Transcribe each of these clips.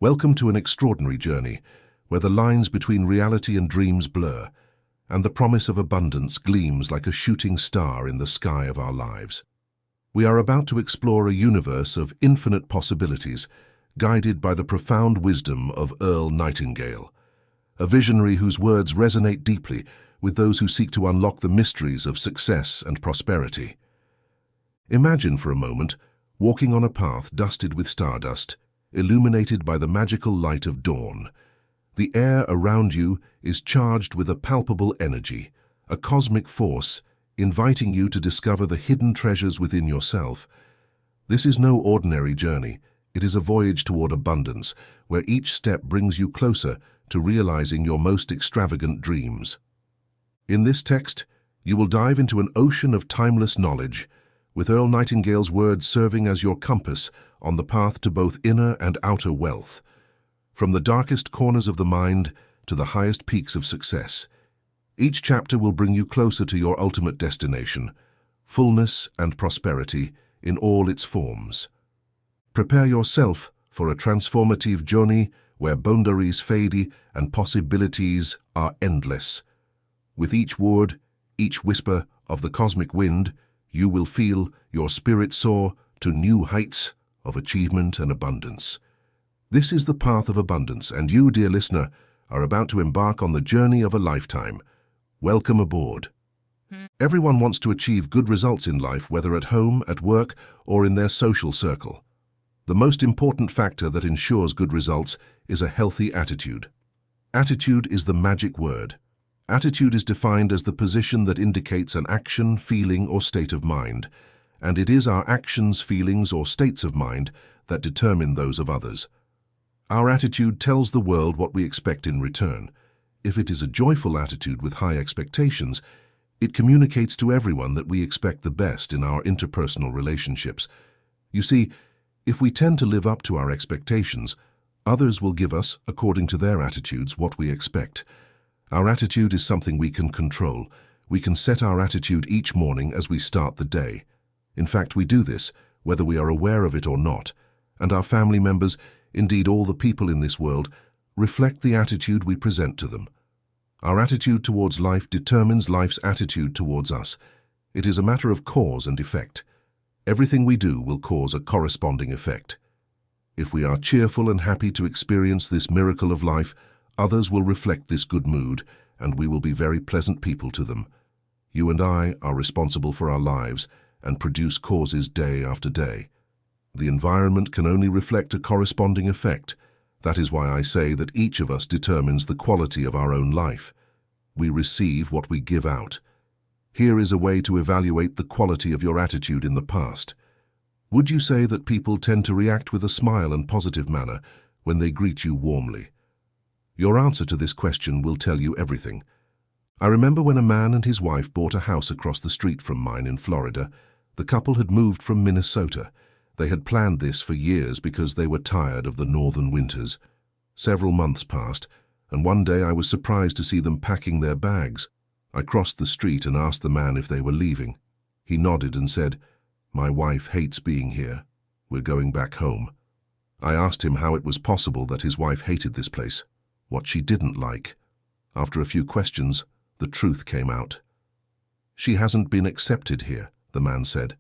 Welcome to an extraordinary journey, where the lines between reality and dreams blur, and the promise of abundance gleams like a shooting star in the sky of our lives. We are about to explore a universe of infinite possibilities, guided by the profound wisdom of Earl Nightingale, a visionary whose words resonate deeply with those who seek to unlock the mysteries of success and prosperity. Imagine for a moment walking on a path dusted with stardust, illuminated by the magical light of dawn. The air around you is charged with a palpable energy, a cosmic force, inviting you to discover the hidden treasures within yourself. This is no ordinary journey. It is a voyage toward abundance, where each step brings you closer to realizing your most extravagant dreams. In this text, you will dive into an ocean of timeless knowledge, with Earl Nightingale's words serving as your compass on the path to both inner and outer wealth. From the darkest corners of the mind to the highest peaks of success, each chapter will bring you closer to your ultimate destination, fullness and prosperity in all its forms. Prepare yourself for a transformative journey where boundaries fade and possibilities are endless. With each word, each whisper of the cosmic wind, you will feel your spirit soar to new heights of achievement and abundance. This is the path of abundance, and you, dear listener, are about to embark on the journey of a lifetime. Welcome aboard. Everyone wants to achieve good results in life, whether at home, at work, or in their social circle. The most important factor that ensures good results is a healthy attitude. Attitude is the magic word. Attitude is defined as the position that indicates an action, feeling, or state of mind, and it is our actions, feelings, or states of mind that determine those of others. Our attitude tells the world what we expect in return. If it is a joyful attitude with high expectations, it communicates to everyone that we expect the best in our interpersonal relationships. You see, if we tend to live up to our expectations, others will give us, according to their attitudes, what we expect. Our attitude is something we can control. We can set our attitude each morning as we start the day. In fact, we do this, whether we are aware of it or not, and our family members, indeed all the people in this world, reflect the attitude we present to them. Our attitude towards life determines life's attitude towards us. It is a matter of cause and effect. Everything we do will cause a corresponding effect. If we are cheerful and happy to experience this miracle of life, others will reflect this good mood, and we will be very pleasant people to them. You and I are responsible for our lives and produce causes day after day. The environment can only reflect a corresponding effect. That is why I say that each of us determines the quality of our own life. We receive what we give out. Here is a way to evaluate the quality of your attitude in the past. Would you say that people tend to react with a smile and positive manner when they greet you warmly? Your answer to this question will tell you everything. I remember when a man and his wife bought a house across the street from mine in Florida. The couple had moved from Minnesota. They had planned this for years because they were tired of the northern winters. Several months passed, and one day I was surprised to see them packing their bags. I crossed the street and asked the man if they were leaving. He nodded and said, "My wife hates being here. We're going back home." I asked him how it was possible that his wife hated this place, what she didn't like. After a few questions, the truth came out. "She hasn't been accepted here," the man said.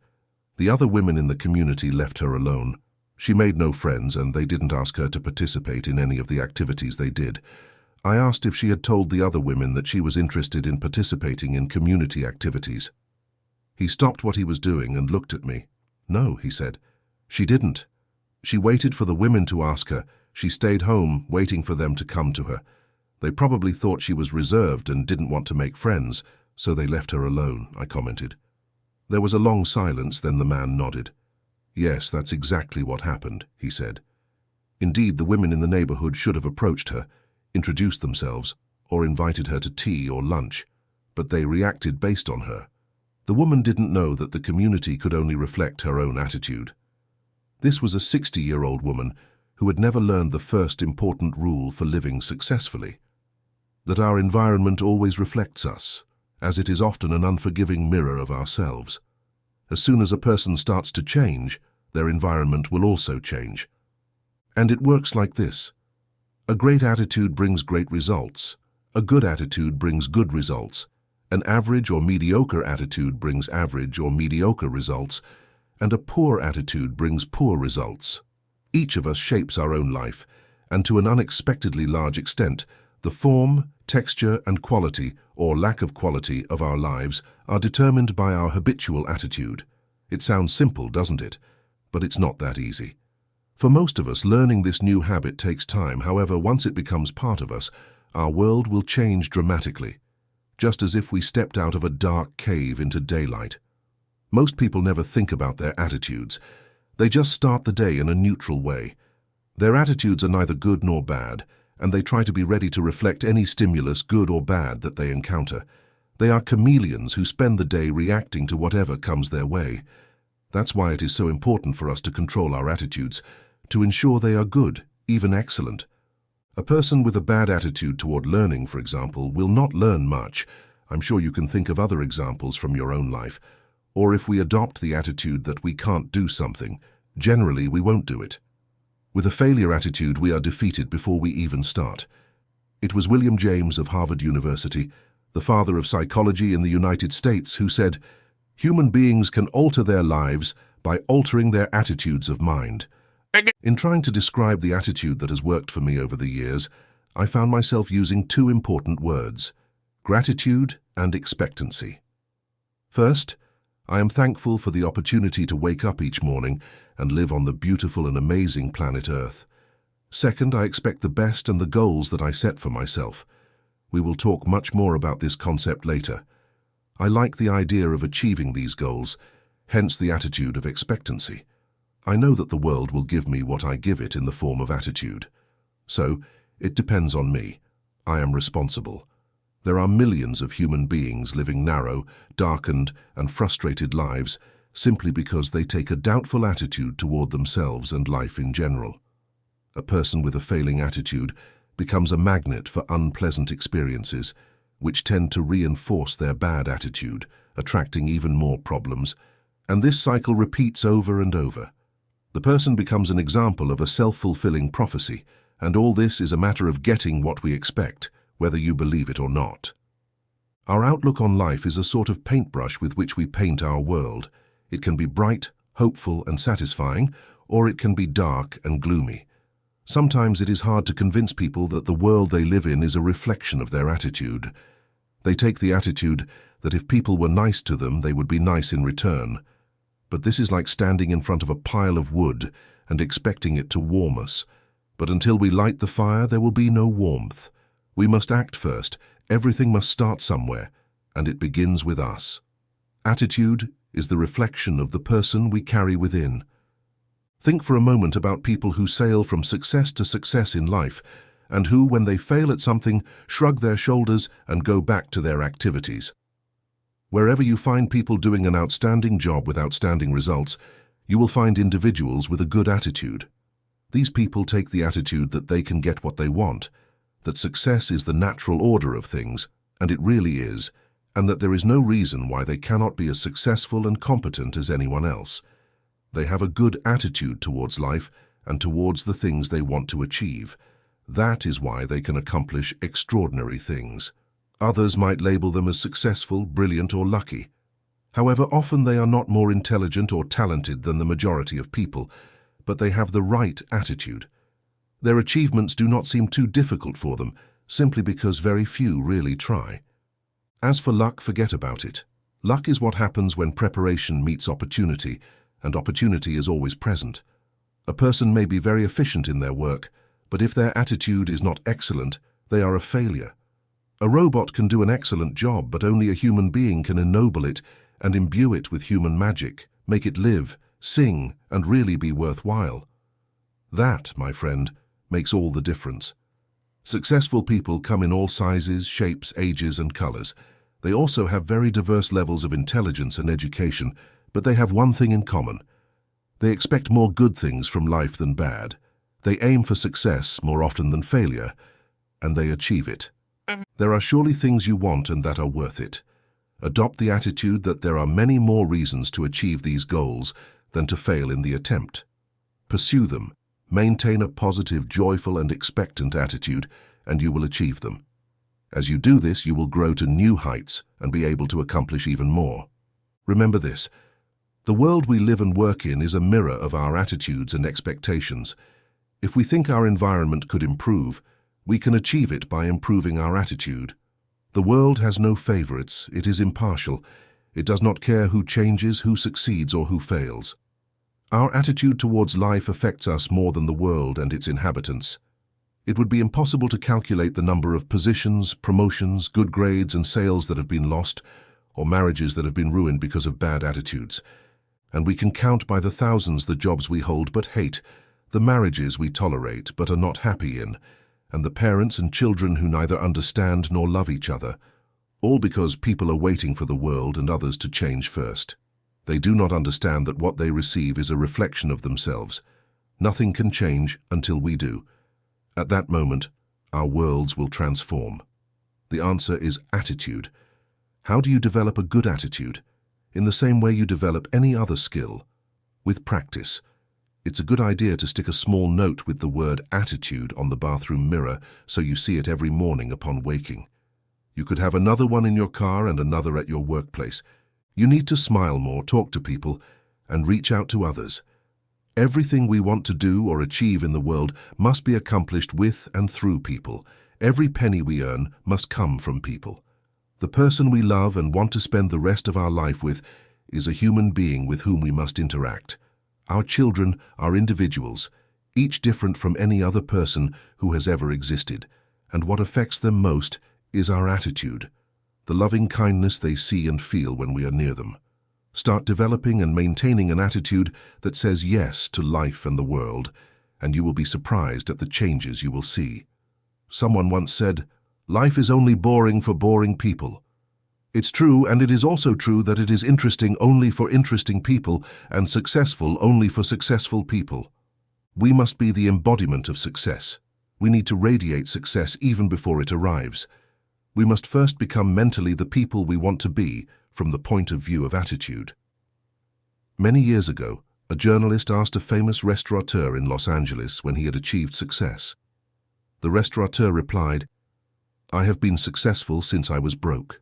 "The other women in the community left her alone. She made no friends, and they didn't ask her to participate in any of the activities they did. I asked if she had told the other women that she was interested in participating in community activities. He stopped what he was doing and looked at me. "No," he said, "she didn't. She waited for the women to ask her. She stayed home, waiting for them to come to her. They probably thought she was reserved and didn't want to make friends, so they left her alone," I commented. There was a long silence, then the man nodded. "Yes, that's exactly what happened," he said. "Indeed, the women in the neighborhood should have approached her, introduced themselves, or invited her to tea or lunch, but they reacted based on her. The woman didn't know that the community could only reflect her own attitude." This was a 60-year-old woman who had never learned the first important rule for living successfully: that our environment always reflects us, as it is often an unforgiving mirror of ourselves. As soon as a person starts to change, their environment will also change. And it works like this. A great attitude brings great results. A good attitude brings good results. An average or mediocre attitude brings average or mediocre results. And a poor attitude brings poor results. Each of us shapes our own life, and to an unexpectedly large extent, the form, texture, and quality, or lack of quality, of our lives are determined by our habitual attitude. It sounds simple, doesn't it? But it's not that easy. For most of us, learning this new habit takes time. However, once it becomes part of us, our world will change dramatically, just as if we stepped out of a dark cave into daylight. Most people never think about their attitudes. They just start the day in a neutral way. Their attitudes are neither good nor bad, and they try to be ready to reflect any stimulus, good or bad, that they encounter. They are chameleons who spend the day reacting to whatever comes their way. That's why it is so important for us to control our attitudes, to ensure they are good, even excellent. A person with a bad attitude toward learning, for example, will not learn much. I'm sure you can think of other examples from your own life. Or if we adopt the attitude that we can't do something, generally we won't do it. With a failure attitude, we are defeated before we even start. It was William James of Harvard University, the father of psychology in the United States, who said, "Human beings can alter their lives by altering their attitudes of mind." In trying to describe the attitude that has worked for me over the years, I found myself using two important words: gratitude and expectancy. First, I am thankful for the opportunity to wake up each morning and live on the beautiful and amazing planet Earth. Second, I expect the best and the goals that I set for myself. We will talk much more about this concept later. I like the idea of achieving these goals, hence the attitude of expectancy. I know that the world will give me what I give it in the form of attitude. So, it depends on me. I am responsible. There are millions of human beings living narrow, darkened, and frustrated lives simply because they take a doubtful attitude toward themselves and life in general. A person with a failing attitude becomes a magnet for unpleasant experiences, which tend to reinforce their bad attitude, attracting even more problems, and this cycle repeats over and over. The person becomes an example of a self-fulfilling prophecy, and all this is a matter of getting what we expect, whether you believe it or not. Our outlook on life is a sort of paintbrush with which we paint our world. It can be bright, hopeful, and satisfying, or it can be dark and gloomy. Sometimes it is hard to convince people that the world they live in is a reflection of their attitude. They take the attitude that if people were nice to them, they would be nice in return. But this is like standing in front of a pile of wood and expecting it to warm us. But until we light the fire, there will be no warmth. We must act first. Everything must start somewhere, and it begins with us. Attitude is the reflection of the person we carry within. Think for a moment about people who sail from success to success in life, and who, when they fail at something, shrug their shoulders and go back to their activities. Wherever you find people doing an outstanding job with outstanding results, you will find individuals with a good attitude. These people take the attitude that they can get what they want, that success is the natural order of things, and it really is, and that there is no reason why they cannot be as successful and competent as anyone else. They have a good attitude towards life and towards the things they want to achieve. That is why they can accomplish extraordinary things. Others might label them as successful, brilliant, or lucky. However, often they are not more intelligent or talented than the majority of people, but they have the right attitude. Their achievements do not seem too difficult for them, simply because very few really try. As for luck, forget about it. Luck is what happens when preparation meets opportunity, and opportunity is always present. A person may be very efficient in their work, but if their attitude is not excellent, they are a failure. A robot can do an excellent job, but only a human being can ennoble it and imbue it with human magic, make it live, sing, and really be worthwhile. That, my friend, makes all the difference. Successful people come in all sizes, shapes, ages, and colors. They also have very diverse levels of intelligence and education, but they have one thing in common. They expect more good things from life than bad. They aim for success more often than failure, and they achieve it. There are surely things you want and that are worth it. Adopt the attitude that there are many more reasons to achieve these goals than to fail in the attempt. Pursue them, Maintain a positive, joyful, and expectant attitude, and you will achieve them. As you do this, you will grow to new heights and be able to accomplish even more. Remember this: the world we live and work in is a mirror of our attitudes and expectations. If we think our environment could improve, we can achieve it by improving our attitude. The world has no favorites, it is impartial. It does not care who changes, who succeeds, or who fails. Our attitude towards life affects us more than the world and its inhabitants. It would be impossible to calculate the number of positions, promotions, good grades, and sales that have been lost, or marriages that have been ruined because of bad attitudes. And we can count by the thousands the jobs we hold but hate, the marriages we tolerate but are not happy in, and the parents and children who neither understand nor love each other, all because people are waiting for the world and others to change first. They do not understand that what they receive is a reflection of themselves. Nothing can change until we do. At that moment, our worlds will transform. The answer is attitude. How do you develop a good attitude? In the same way you develop any other skill, with practice. It's a good idea to stick a small note with the word attitude on the bathroom mirror so you see it every morning upon waking. You could have another one in your car and another at your workplace. You need to smile more, talk to people, and reach out to others. Everything we want to do or achieve in the world must be accomplished with and through people. Every penny we earn must come from people. The person we love and want to spend the rest of our life with is a human being with whom we must interact. Our children are individuals, each different from any other person who has ever existed, and what affects them most is our attitude, the loving kindness they see and feel when we are near them. Start developing and maintaining an attitude that says yes to life and the world, and you will be surprised at the changes you will see. Someone once said, "Life is only boring for boring people." It's true, and it is also true that it is interesting only for interesting people and successful only for successful people. We must be the embodiment of success. We need to radiate success even before it arrives. We must first become mentally the people we want to be from the point of view of attitude. Many years ago, a journalist asked a famous restaurateur in Los Angeles when he had achieved success. The restaurateur replied, "I have been successful since I was broke.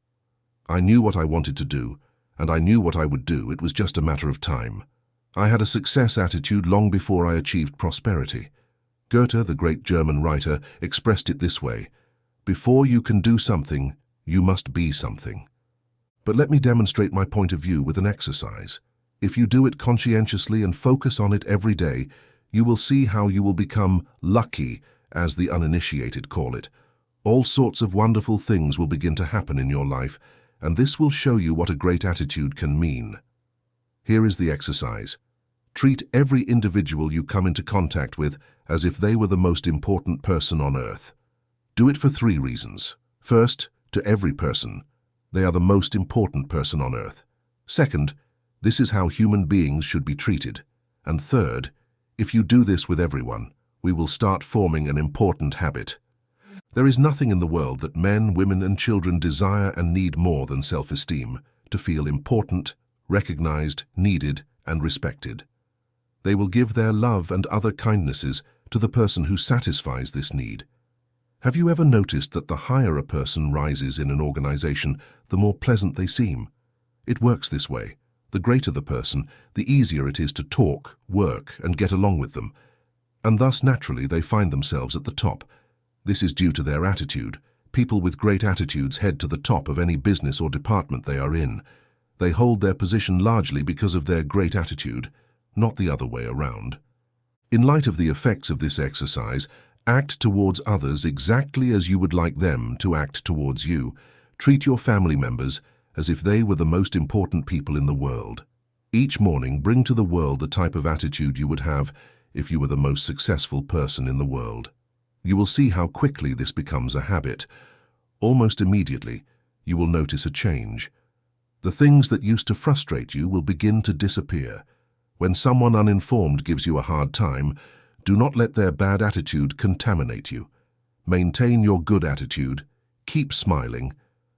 I knew what I wanted to do, and I knew what I would do. It was just a matter of time. I had a success attitude long before I achieved prosperity." Goethe, the great German writer, expressed it this way: "Before you can do something, you must be something." But let me demonstrate my point of view with an exercise. If you do it conscientiously and focus on it every day, you will see how you will become lucky, as the uninitiated call it. All sorts of wonderful things will begin to happen in your life, and this will show you what a great attitude can mean. Here is the exercise. Treat every individual you come into contact with as if they were the most important person on earth. Do it for 3 reasons. First, to every person. They are the most important person on earth. Second, this is how human beings should be treated. And third, if you do this with everyone, we will start forming an important habit. There is nothing in the world that men, women, and children desire and need more than self-esteem, to feel important, recognized, needed, and respected. They will give their love and other kindnesses to the person who satisfies this need. Have you ever noticed that the higher a person rises in an organization, the more pleasant they seem? It works this way. The greater the person, the easier it is to talk, work, and get along with them. And thus, naturally, they find themselves at the top. This is due to their attitude. People with great attitudes head to the top of any business or department they are in. They hold their position largely because of their great attitude, not the other way around. In light of the effects of this exercise, act towards others exactly as you would like them to act towards you. Treat your family members as if they were the most important people in the world. Each morning, bring to the world the type of attitude you would have if you were the most successful person in the world. You will see how quickly this becomes a habit. Almost immediately, you will notice a change. The things that used to frustrate you will begin to disappear. When someone uninformed gives you a hard time, do not let their bad attitude contaminate you. Maintain your good attitude, keep smiling,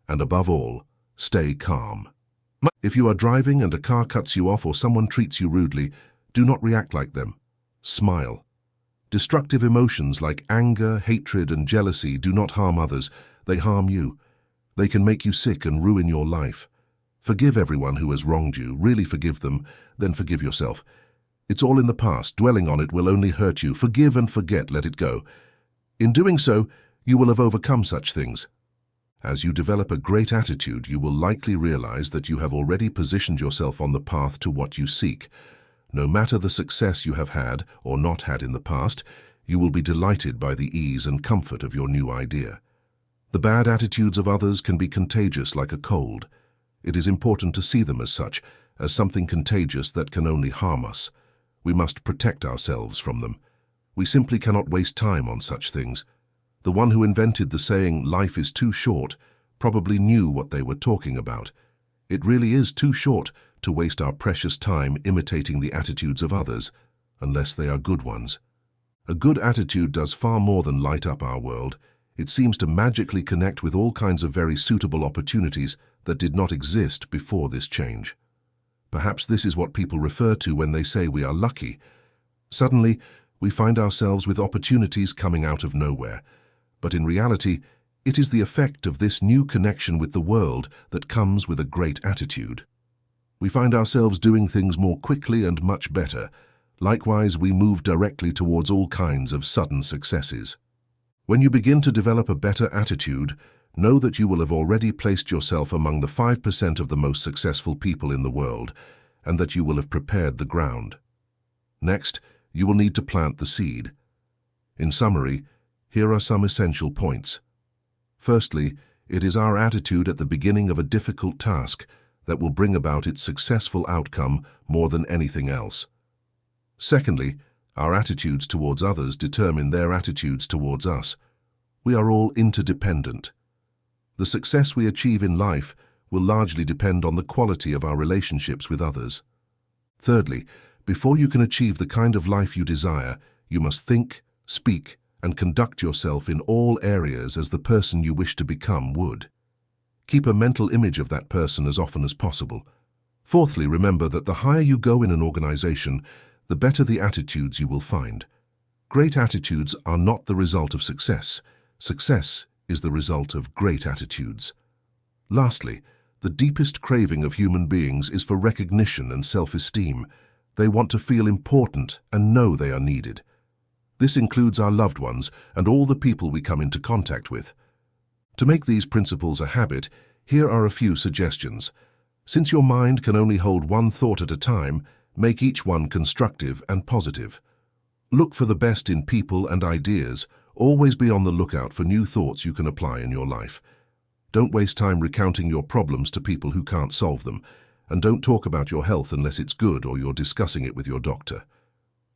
and above all, stay calm. If you are driving and a car cuts you off or someone treats you rudely, do not react like them. Smile. Destructive emotions like anger, hatred, and jealousy do not harm others, they harm you. They can make you sick and ruin your life. Forgive everyone who has wronged you, really forgive them, then forgive yourself. It's all in the past, dwelling on it will only hurt you. Forgive and forget, let it go. In doing so, you will have overcome such things. As you develop a great attitude, you will likely realize that you have already positioned yourself on the path to what you seek. No matter the success you have had or not had in the past, you will be delighted by the ease and comfort of your new idea. The bad attitudes of others can be contagious like a cold. It is important to see them as such, as something contagious that can only harm us. We must protect ourselves from them. We simply cannot waste time on such things. The one who invented the saying, "Life is too short," probably knew what they were talking about. It really is too short to waste our precious time imitating the attitudes of others, unless they are good ones. A good attitude does far more than light up our world. It seems to magically connect with all kinds of very suitable opportunities that did not exist before this change. Perhaps this is what people refer to when they say we are lucky. Suddenly, we find ourselves with opportunities coming out of nowhere. But in reality, it is the effect of this new connection with the world that comes with a great attitude. We find ourselves doing things more quickly and much better. Likewise, we move directly towards all kinds of sudden successes. When you begin to develop a better attitude, know that you will have already placed yourself among the 5% of the most successful people in the world, and that you will have prepared the ground. Next, you will need to plant the seed. In summary, here are some essential points. Firstly, it is our attitude at the beginning of a difficult task that will bring about its successful outcome more than anything else. Secondly, our attitudes towards others determine their attitudes towards us. We are all interdependent. The success we achieve in life will largely depend on the quality of our relationships with others. Thirdly, before you can achieve the kind of life you desire, you must think, speak, and conduct yourself in all areas as the person you wish to become would. Keep a mental image of that person as often as possible. Fourthly, remember that the higher you go in an organization, the better the attitudes you will find. Great attitudes are not the result of success. Success is the result of great attitudes. Lastly, the deepest craving of human beings is for recognition and self-esteem. They want to feel important and know they are needed. This includes our loved ones and all the people we come into contact with. To make these principles a habit, here are a few suggestions. Since your mind can only hold one thought at a time, make each one constructive and positive. Look for the best in people and ideas. Always be on the lookout for new thoughts you can apply in your life. Don't waste time recounting your problems to people who can't solve them, and don't talk about your health unless it's good or you're discussing it with your doctor.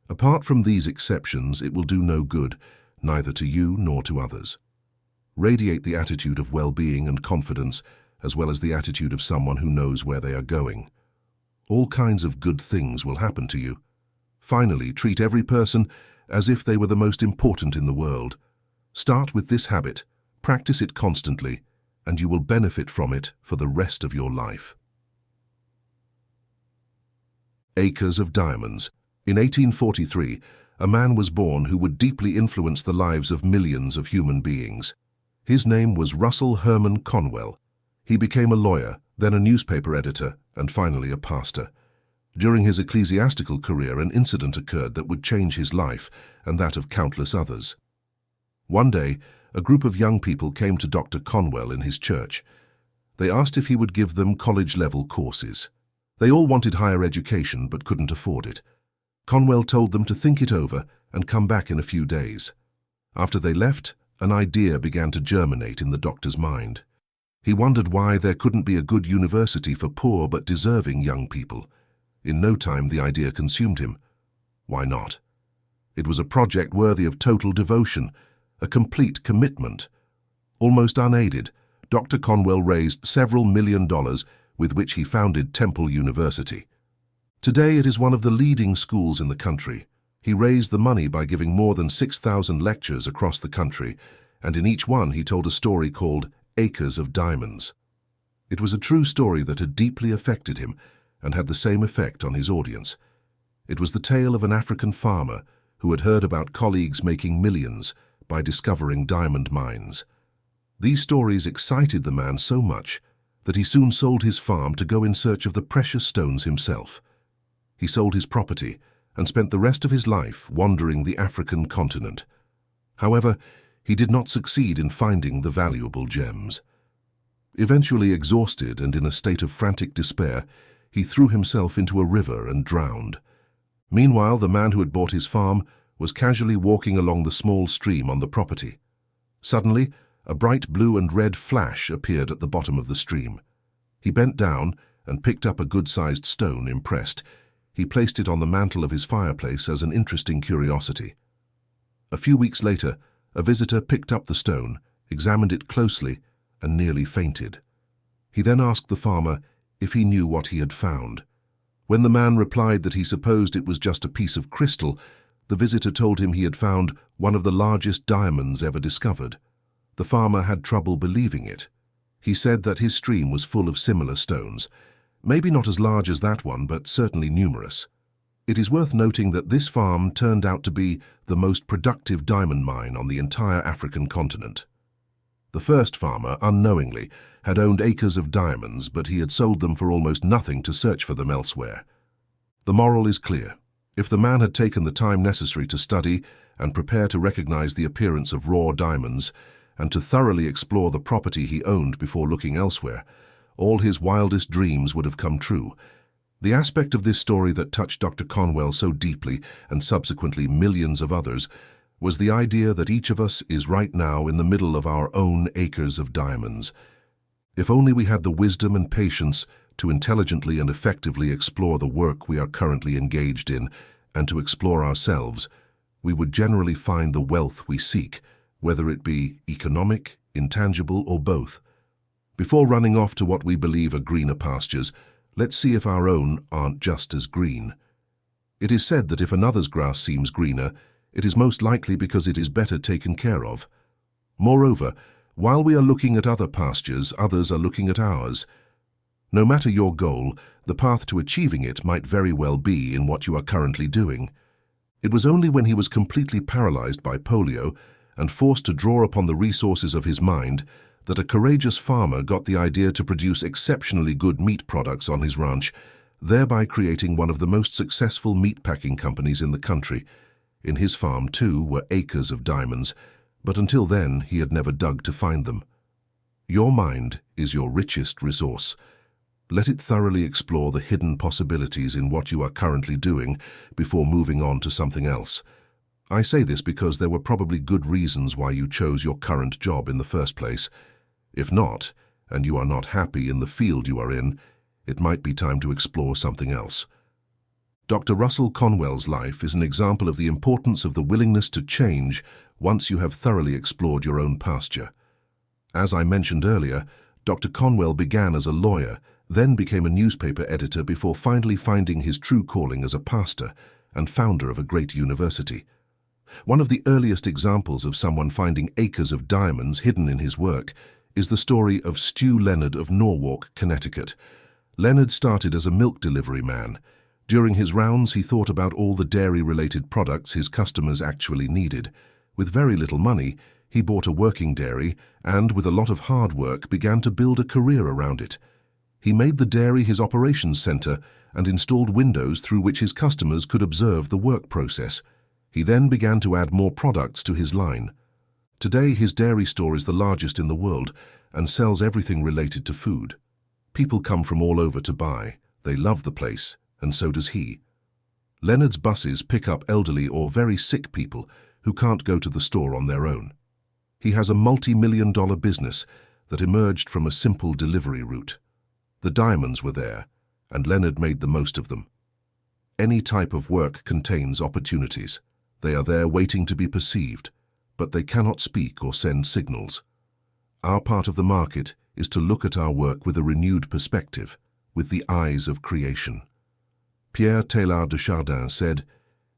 Apart from these exceptions, it will do no good, neither to you nor to others. Radiate the attitude of well-being and confidence, as well as the attitude of someone who knows where they are going. All kinds of good things will happen to you. Finally, treat every person as if they were the most important in the world. Start with this habit, practice it constantly, and you will benefit from it for the rest of your life. Acres of diamonds. In 1843, a man was born who would deeply influence the lives of millions of human beings. His name was Russell Herman Conwell. He became a lawyer, then a newspaper editor, and finally a pastor. During his ecclesiastical career, an incident occurred that would change his life and that of countless others. One day, a group of young people came to Dr. Conwell in his church. They asked if he would give them college-level courses. They all wanted higher education but couldn't afford it. Conwell told them to think it over and come back in a few days. After they left, an idea began to germinate in the doctor's mind. He wondered why there couldn't be a good university for poor but deserving young people. In no time, the idea consumed him. Why not? It was a project worthy of total devotion, a complete commitment. Almost unaided, Dr. Conwell raised several $1 million with which he founded Temple University. Today, it is one of the leading schools in the country. He raised the money by giving more than 6,000 lectures across the country, and in each one he told a story called Acres of Diamonds. It was a true story that had deeply affected him and had the same effect on his audience. It was the tale of an African farmer who had heard about colleagues making millions by discovering diamond mines. These stories excited the man so much that he soon sold his farm to go in search of the precious stones himself. He sold his property and spent the rest of his life wandering the African continent. However, he did not succeed in finding the valuable gems. Eventually exhausted and in a state of frantic despair, he threw himself into a river and drowned. Meanwhile, the man who had bought his farm was casually walking along the small stream on the property. Suddenly, a bright blue and red flash appeared at the bottom of the stream. He bent down and picked up a good-sized stone. Impressed, he placed it on the mantel of his fireplace as an interesting curiosity. A few weeks later, a visitor picked up the stone, examined it closely, and nearly fainted. He then asked the farmer if he knew what he had found. When the man replied that he supposed it was just a piece of crystal, the visitor told him he had found one of the largest diamonds ever discovered. The farmer had trouble believing it. He said that his stream was full of similar stones, maybe not as large as that one, but certainly numerous. It is worth noting that this farm turned out to be the most productive diamond mine on the entire African continent. The first farmer, unknowingly, had owned acres of diamonds, but he had sold them for almost nothing to search for them elsewhere. The moral is clear. If the man had taken the time necessary to study and prepare to recognize the appearance of raw diamonds, and to thoroughly explore the property he owned before looking elsewhere, all his wildest dreams would have come true. The aspect of this story that touched Dr. Conwell so deeply, and subsequently millions of others, was the idea that each of us is right now in the middle of our own acres of diamonds. If only we had the wisdom and patience to intelligently and effectively explore the work we are currently engaged in, and to explore ourselves, we would generally find the wealth we seek, whether it be economic, intangible, or both. Before running off to what we believe are greener pastures, let's see if our own aren't just as green. It is said that if another's grass seems greener, it is most likely because it is better taken care of. Moreover, while we are looking at other pastures, others are looking at ours. No matter your goal, the path to achieving it might very well be in what you are currently doing. It was only when he was completely paralyzed by polio and forced to draw upon the resources of his mind that a courageous farmer got the idea to produce exceptionally good meat products on his ranch, thereby creating one of the most successful meatpacking companies in the country. In his farm, too, were acres of diamonds, but until then he had never dug to find them. Your mind is your richest resource. Let it thoroughly explore the hidden possibilities in what you are currently doing before moving on to something else. I say this because there were probably good reasons why you chose your current job in the first place. If not, and you are not happy in the field you are in, it might be time to explore something else. Dr. Russell Conwell's life is an example of the importance of the willingness to change once you have thoroughly explored your own pasture. As I mentioned earlier, Dr. Conwell began as a lawyer, then became a newspaper editor before finally finding his true calling as a pastor and founder of a great university. One of the earliest examples of someone finding acres of diamonds hidden in his work is the story of Stu Leonard of Norwalk, Connecticut. Leonard started as a milk delivery man. During his rounds, he thought about all the dairy-related products his customers actually needed. With very little money, he bought a working dairy and, with a lot of hard work, began to build a career around it. He made the dairy his operations center and installed windows through which his customers could observe the work process. He then began to add more products to his line. Today, his dairy store is the largest in the world and sells everything related to food. People come from all over to buy. They love the place, and so does he. Leonard's buses pick up elderly or very sick people who can't go to the store on their own. He has a multi-million-dollar business that emerged from a simple delivery route. The diamonds were there, and Leonard made the most of them. Any type of work contains opportunities. They are there waiting to be perceived, but they cannot speak or send signals. Our part of the market is to look at our work with a renewed perspective, with the eyes of creation. Pierre Teilhard de Chardin said,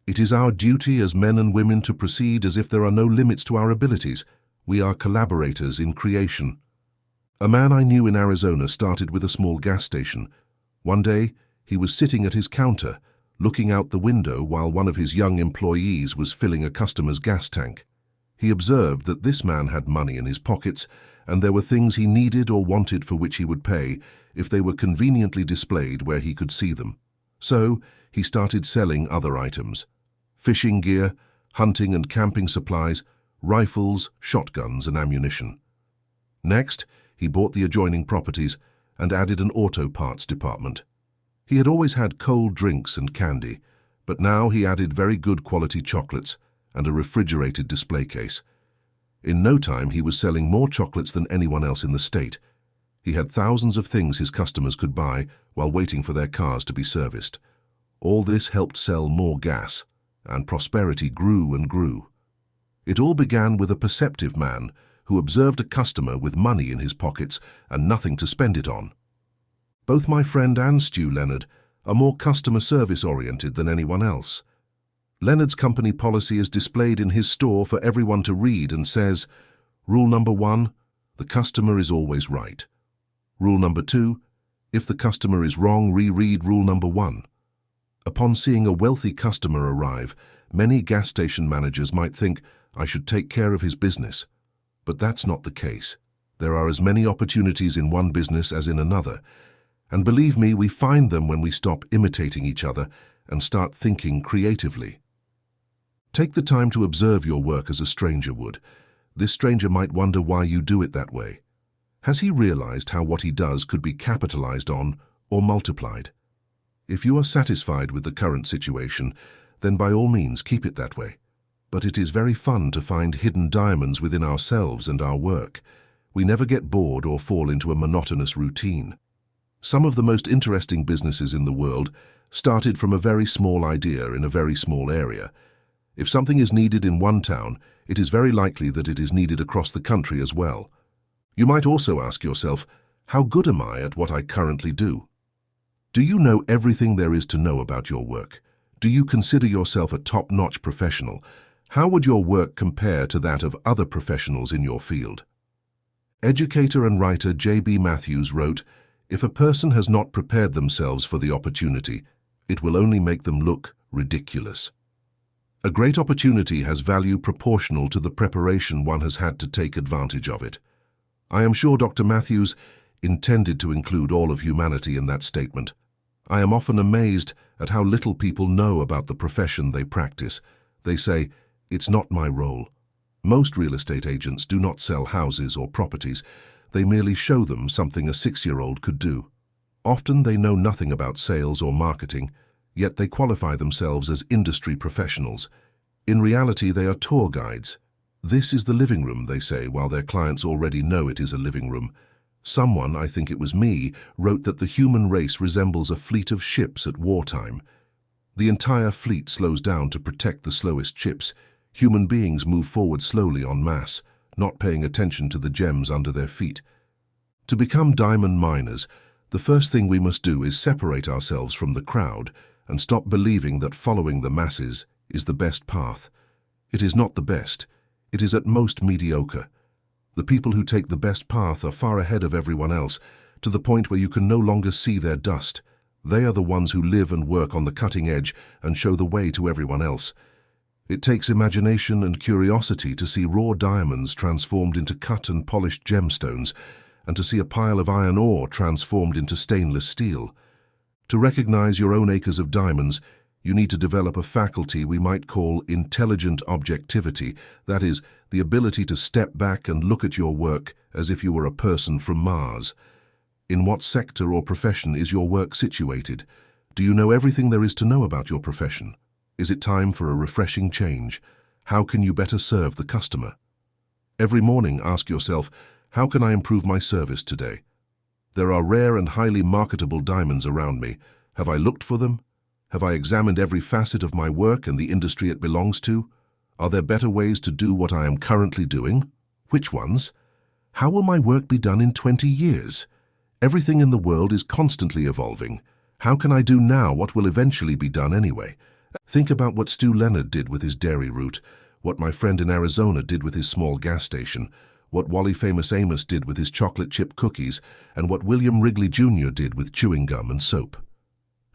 "It is our duty as men and women to proceed as if there are no limits to our abilities. We are collaborators in creation." A man I knew in Arizona started with a small gas station. One day, he was sitting at his counter, looking out the window while one of his young employees was filling a customer's gas tank. He observed that this man had money in his pockets, and there were things he needed or wanted for which he would pay if they were conveniently displayed where he could see them. So, he started selling other items: fishing gear, hunting and camping supplies, rifles, shotguns and ammunition. Next, he bought the adjoining properties and added an auto parts department. He had always had cold drinks and candy, but now he added very good quality chocolates and a refrigerated display case. In no time, he was selling more chocolates than anyone else in the state. He had thousands of things his customers could buy while waiting for their cars to be serviced. All this helped sell more gas, and prosperity grew and grew. It all began with a perceptive man who observed a customer with money in his pockets and nothing to spend it on. Both my friend and Stu Leonard are more customer service oriented than anyone else. Leonard's company policy is displayed in his store for everyone to read and says, Rule number 1, the customer is always right. Rule number 2, if the customer is wrong, reread rule number 1. Upon seeing a wealthy customer arrive, many gas station managers might think, I should take care of his business. But that's not the case. There are as many opportunities in one business as in another. And believe me, we find them when we stop imitating each other and start thinking creatively. Take the time to observe your work as a stranger would. This stranger might wonder why you do it that way. Has he realized how what he does could be capitalized on or multiplied? If you are satisfied with the current situation, then by all means keep it that way. But it is very fun to find hidden diamonds within ourselves and our work. We never get bored or fall into a monotonous routine. Some of the most interesting businesses in the world started from a very small idea in a very small area. If something is needed in one town, it is very likely that it is needed across the country as well. You might also ask yourself, how good am I at what I currently do? Do you know everything there is to know about your work? Do you consider yourself a top-notch professional? How would your work compare to that of other professionals in your field? Educator and writer J.B. Matthews wrote, If a person has not prepared themselves for the opportunity, it will only make them look ridiculous. A great opportunity has value proportional to the preparation one has had to take advantage of it. I am sure Dr. Matthews intended to include all of humanity in that statement. I am often amazed at how little people know about the profession they practice. They say, it's not my role. Most real estate agents do not sell houses or properties. They merely show them something a 6-year-old could do. Often they know nothing about sales or marketing, yet they qualify themselves as industry professionals. In reality, they are tour guides. This is the living room, they say, while their clients already know it is a living room. Someone, I think it was me, wrote that the human race resembles a fleet of ships at wartime. The entire fleet slows down to protect the slowest ships. Human beings move forward slowly en masse, not paying attention to the gems under their feet. To become diamond miners, the first thing we must do is separate ourselves from the crowd and stop believing that following the masses is the best path. It is not the best. It is at most mediocre. The people who take the best path are far ahead of everyone else, to the point where you can no longer see their dust. They are the ones who live and work on the cutting edge and show the way to everyone else. It takes imagination and curiosity to see raw diamonds transformed into cut and polished gemstones, and to see a pile of iron ore transformed into stainless steel. To recognize your own acres of diamonds, you need to develop a faculty we might call intelligent objectivity, that is, the ability to step back and look at your work as if you were a person from Mars. In what sector or profession is your work situated? Do you know everything there is to know about your profession? Is it time for a refreshing change? How can you better serve the customer? Every morning, ask yourself, how can I improve my service today? There are rare and highly marketable diamonds around me. Have I looked for them? Have I examined every facet of my work and the industry it belongs to? Are there better ways to do what I am currently doing? Which ones? How will my work be done in 20 years? Everything in the world is constantly evolving. How can I do now what will eventually be done anyway? Think about what Stu Leonard did with his dairy route, what my friend in Arizona did with his small gas station, what Wally Famous Amos did with his chocolate chip cookies, and what William Wrigley Jr. did with chewing gum and soap.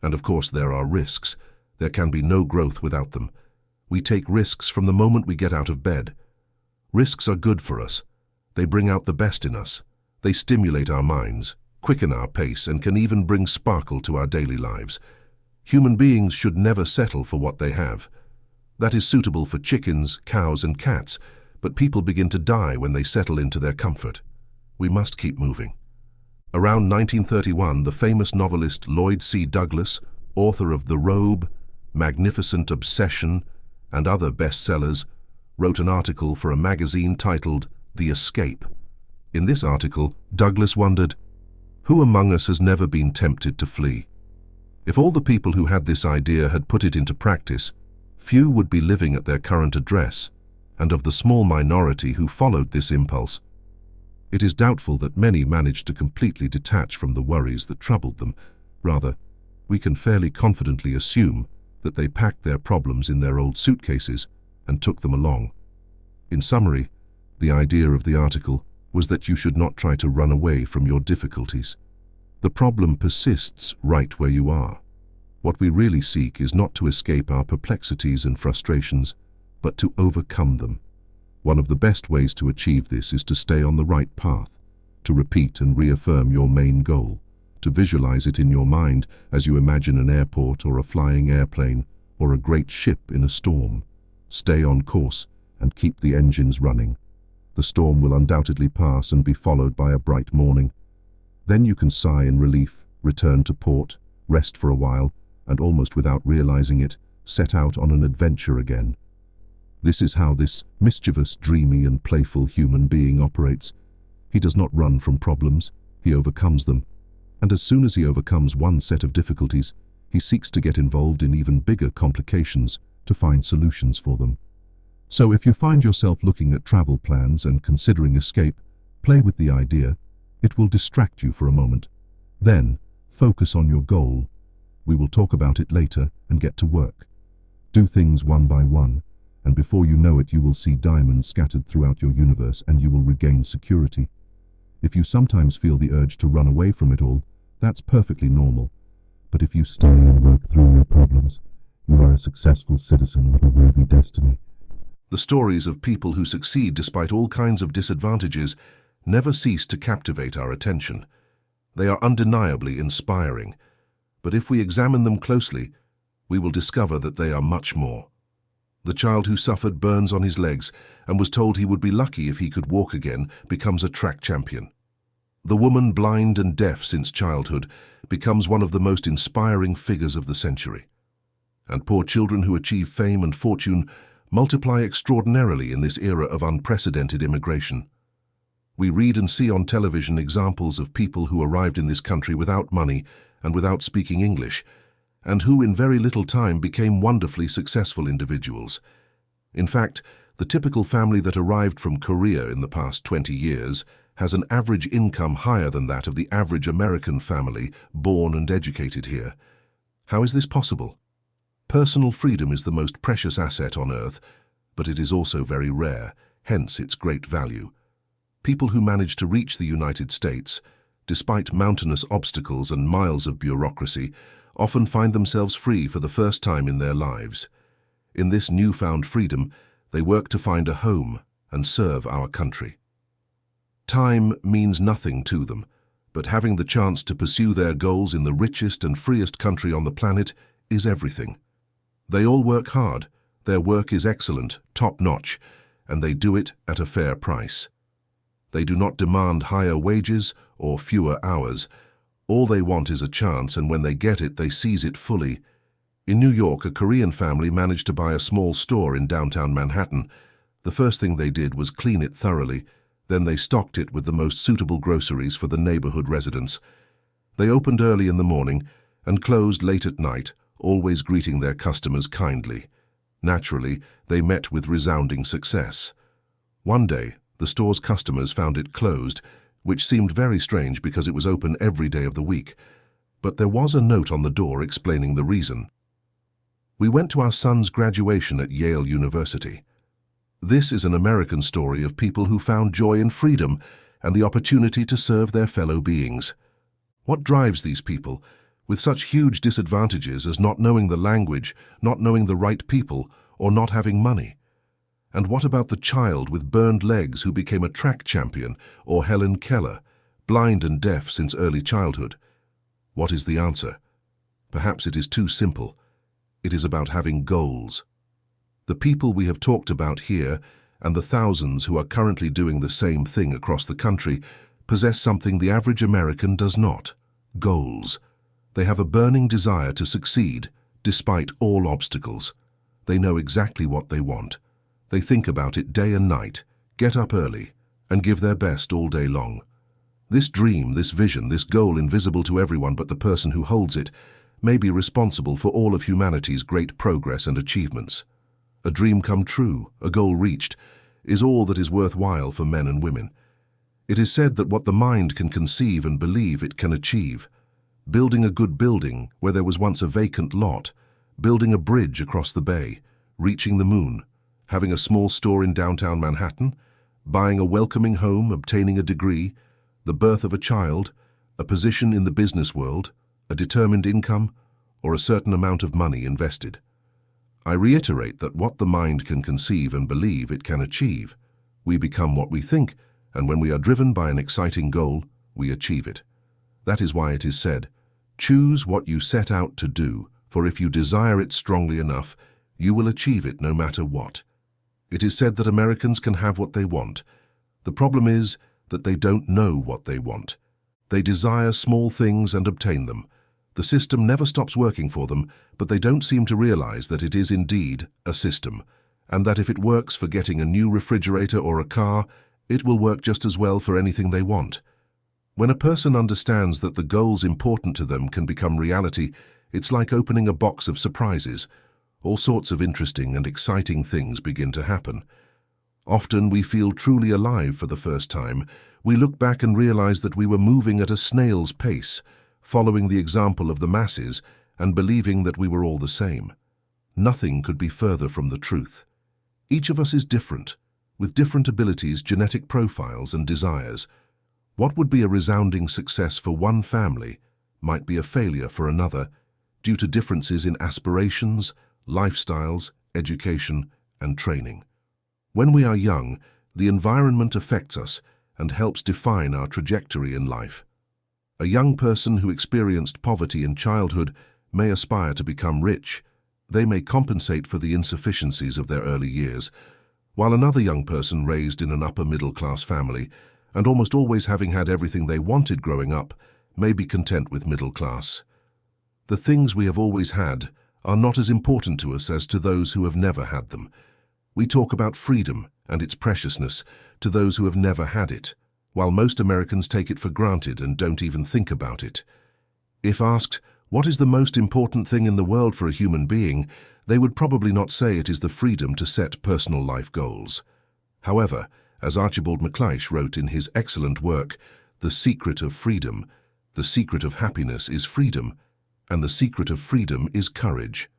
And of course there are risks. There can be no growth without them. We take risks from the moment we get out of bed. Risks are good for us. They bring out the best in us. They stimulate our minds, quicken our pace, and can even bring sparkle to our daily lives. Human beings should never settle for what they have. That is suitable for chickens, cows, and cats, but people begin to die when they settle into their comfort. We must keep moving. Around 1931, the famous novelist Lloyd C. Douglas, author of The Robe, Magnificent Obsession, and other bestsellers, wrote an article for a magazine titled The Escape. In this article, Douglas wondered, who among us has never been tempted to flee? If all the people who had this idea had put it into practice, few would be living at their current address, and of the small minority who followed this impulse, it is doubtful that many managed to completely detach from the worries that troubled them. Rather, we can fairly confidently assume that they packed their problems in their old suitcases and took them along. In summary, the idea of the article was that you should not try to run away from your difficulties. The problem persists right where you are. What we really seek is not to escape our perplexities and frustrations, but to overcome them. One of the best ways to achieve this is to stay on the right path, to repeat and reaffirm your main goal, to visualize it in your mind as you imagine an airport or a flying airplane or a great ship in a storm. Stay on course and keep the engines running. The storm will undoubtedly pass and be followed by a bright morning. Then you can sigh in relief, return to port, rest for a while, and almost without realizing it, set out on an adventure again. This is how this mischievous, dreamy, and playful human being operates. He does not run from problems, he overcomes them. And as soon as he overcomes one set of difficulties, he seeks to get involved in even bigger complications to find solutions for them. So if you find yourself looking at travel plans and considering escape, play with the idea. It will distract you for a moment. Then, focus on your goal. We will talk about it later and get to work. Do things one by one, and before you know it, you will see diamonds scattered throughout your universe and you will regain security. If you sometimes feel the urge to run away from it all, that's perfectly normal. But if you stay and work through your problems, you are a successful citizen with a worthy destiny. The stories of people who succeed despite all kinds of disadvantages never cease to captivate our attention. They are undeniably inspiring, but if we examine them closely, we will discover that they are much more. The child who suffered burns on his legs and was told he would be lucky if he could walk again becomes a track champion. The woman blind and deaf since childhood becomes one of the most inspiring figures of the century. And poor children who achieve fame and fortune multiply extraordinarily in this era of unprecedented immigration. We read and see on television examples of people who arrived in this country without money and without speaking English, and who in very little time became wonderfully successful individuals. In fact, the typical family that arrived from Korea in the past 20 years has an average income higher than that of the average American family born and educated here. How is this possible? Personal freedom is the most precious asset on earth, but it is also very rare, hence its great value. People who manage to reach the United States, despite mountainous obstacles and miles of bureaucracy, often find themselves free for the first time in their lives. In this newfound freedom, they work to find a home and serve our country. Time means nothing to them, but having the chance to pursue their goals in the richest and freest country on the planet is everything. They all work hard, their work is excellent, top-notch, and they do it at a fair price. They do not demand higher wages or fewer hours. All they want is a chance, and when they get it, they seize it fully. In New York, a Korean family managed to buy a small store in downtown Manhattan. The first thing they did was clean it thoroughly. Then they stocked it with the most suitable groceries for the neighborhood residents. They opened early in the morning and closed late at night, always greeting their customers kindly. Naturally, they met with resounding success. One day, the store's customers found it closed, which seemed very strange because it was open every day of the week. But there was a note on the door explaining the reason. "We went to our son's graduation at Yale University." This is an American story of people who found joy in freedom and the opportunity to serve their fellow beings. What drives these people? with such huge disadvantages as not knowing the language, not knowing the right people, or not having money? And what about the child with burned legs who became a track champion, or Helen Keller, blind and deaf since early childhood? What is the answer? Perhaps it is too simple. It is about having goals. The people we have talked about here, and the thousands who are currently doing the same thing across the country, possess something the average American does not: goals. They have a burning desire to succeed, despite all obstacles. They know exactly what they want. They think about it day and night, get up early, and give their best all day long. This dream, this vision, this goal invisible to everyone but the person who holds it, may be responsible for all of humanity's great progress and achievements. A dream come true, a goal reached, is all that is worthwhile for men and women. It is said that what the mind can conceive and believe it can achieve. Building a good building where there was once a vacant lot, building a bridge across the bay, reaching the moon, having a small store in downtown Manhattan, buying a welcoming home, obtaining a degree, the birth of a child, a position in the business world, a determined income, or a certain amount of money invested. I reiterate that what the mind can conceive and believe it can achieve. We become what we think, and when we are driven by an exciting goal, we achieve it. That is why it is said, "Choose what you set out to do, for if you desire it strongly enough, you will achieve it no matter what." It is said that Americans can have what they want. The problem is that they don't know what they want. They desire small things and obtain them. The system never stops working for them, but they don't seem to realize that it is indeed a system, and that if it works for getting a new refrigerator or a car, it will work just as well for anything they want. When a person understands that the goals important to them can become reality, it's like opening a box of surprises. All sorts of interesting and exciting things begin to happen. Often we feel truly alive for the first time. We look back and realize that we were moving at a snail's pace, following the example of the masses and believing that we were all the same. Nothing could be further from the truth. Each of us is different, with different abilities, genetic profiles, and desires. What would be a resounding success for one family might be a failure for another due to differences in aspirations, lifestyles, education, and training. When we are young, the environment affects us and helps define our trajectory in life. A young person who experienced poverty in childhood may aspire to become rich. They may compensate for the insufficiencies of their early years, while another young person raised in an upper-middle-class family and almost always having had everything they wanted growing up may be content with middle class. The things we have always had are not as important to us as to those who have never had them. We talk about freedom and its preciousness to those who have never had it, while most Americans take it for granted and don't even think about it. If asked, what is the most important thing in the world for a human being, they would probably not say it is the freedom to set personal life goals. However, as Archibald MacLeish wrote in his excellent work, The Secret of Freedom, the secret of happiness is freedom, and the secret of freedom is courage.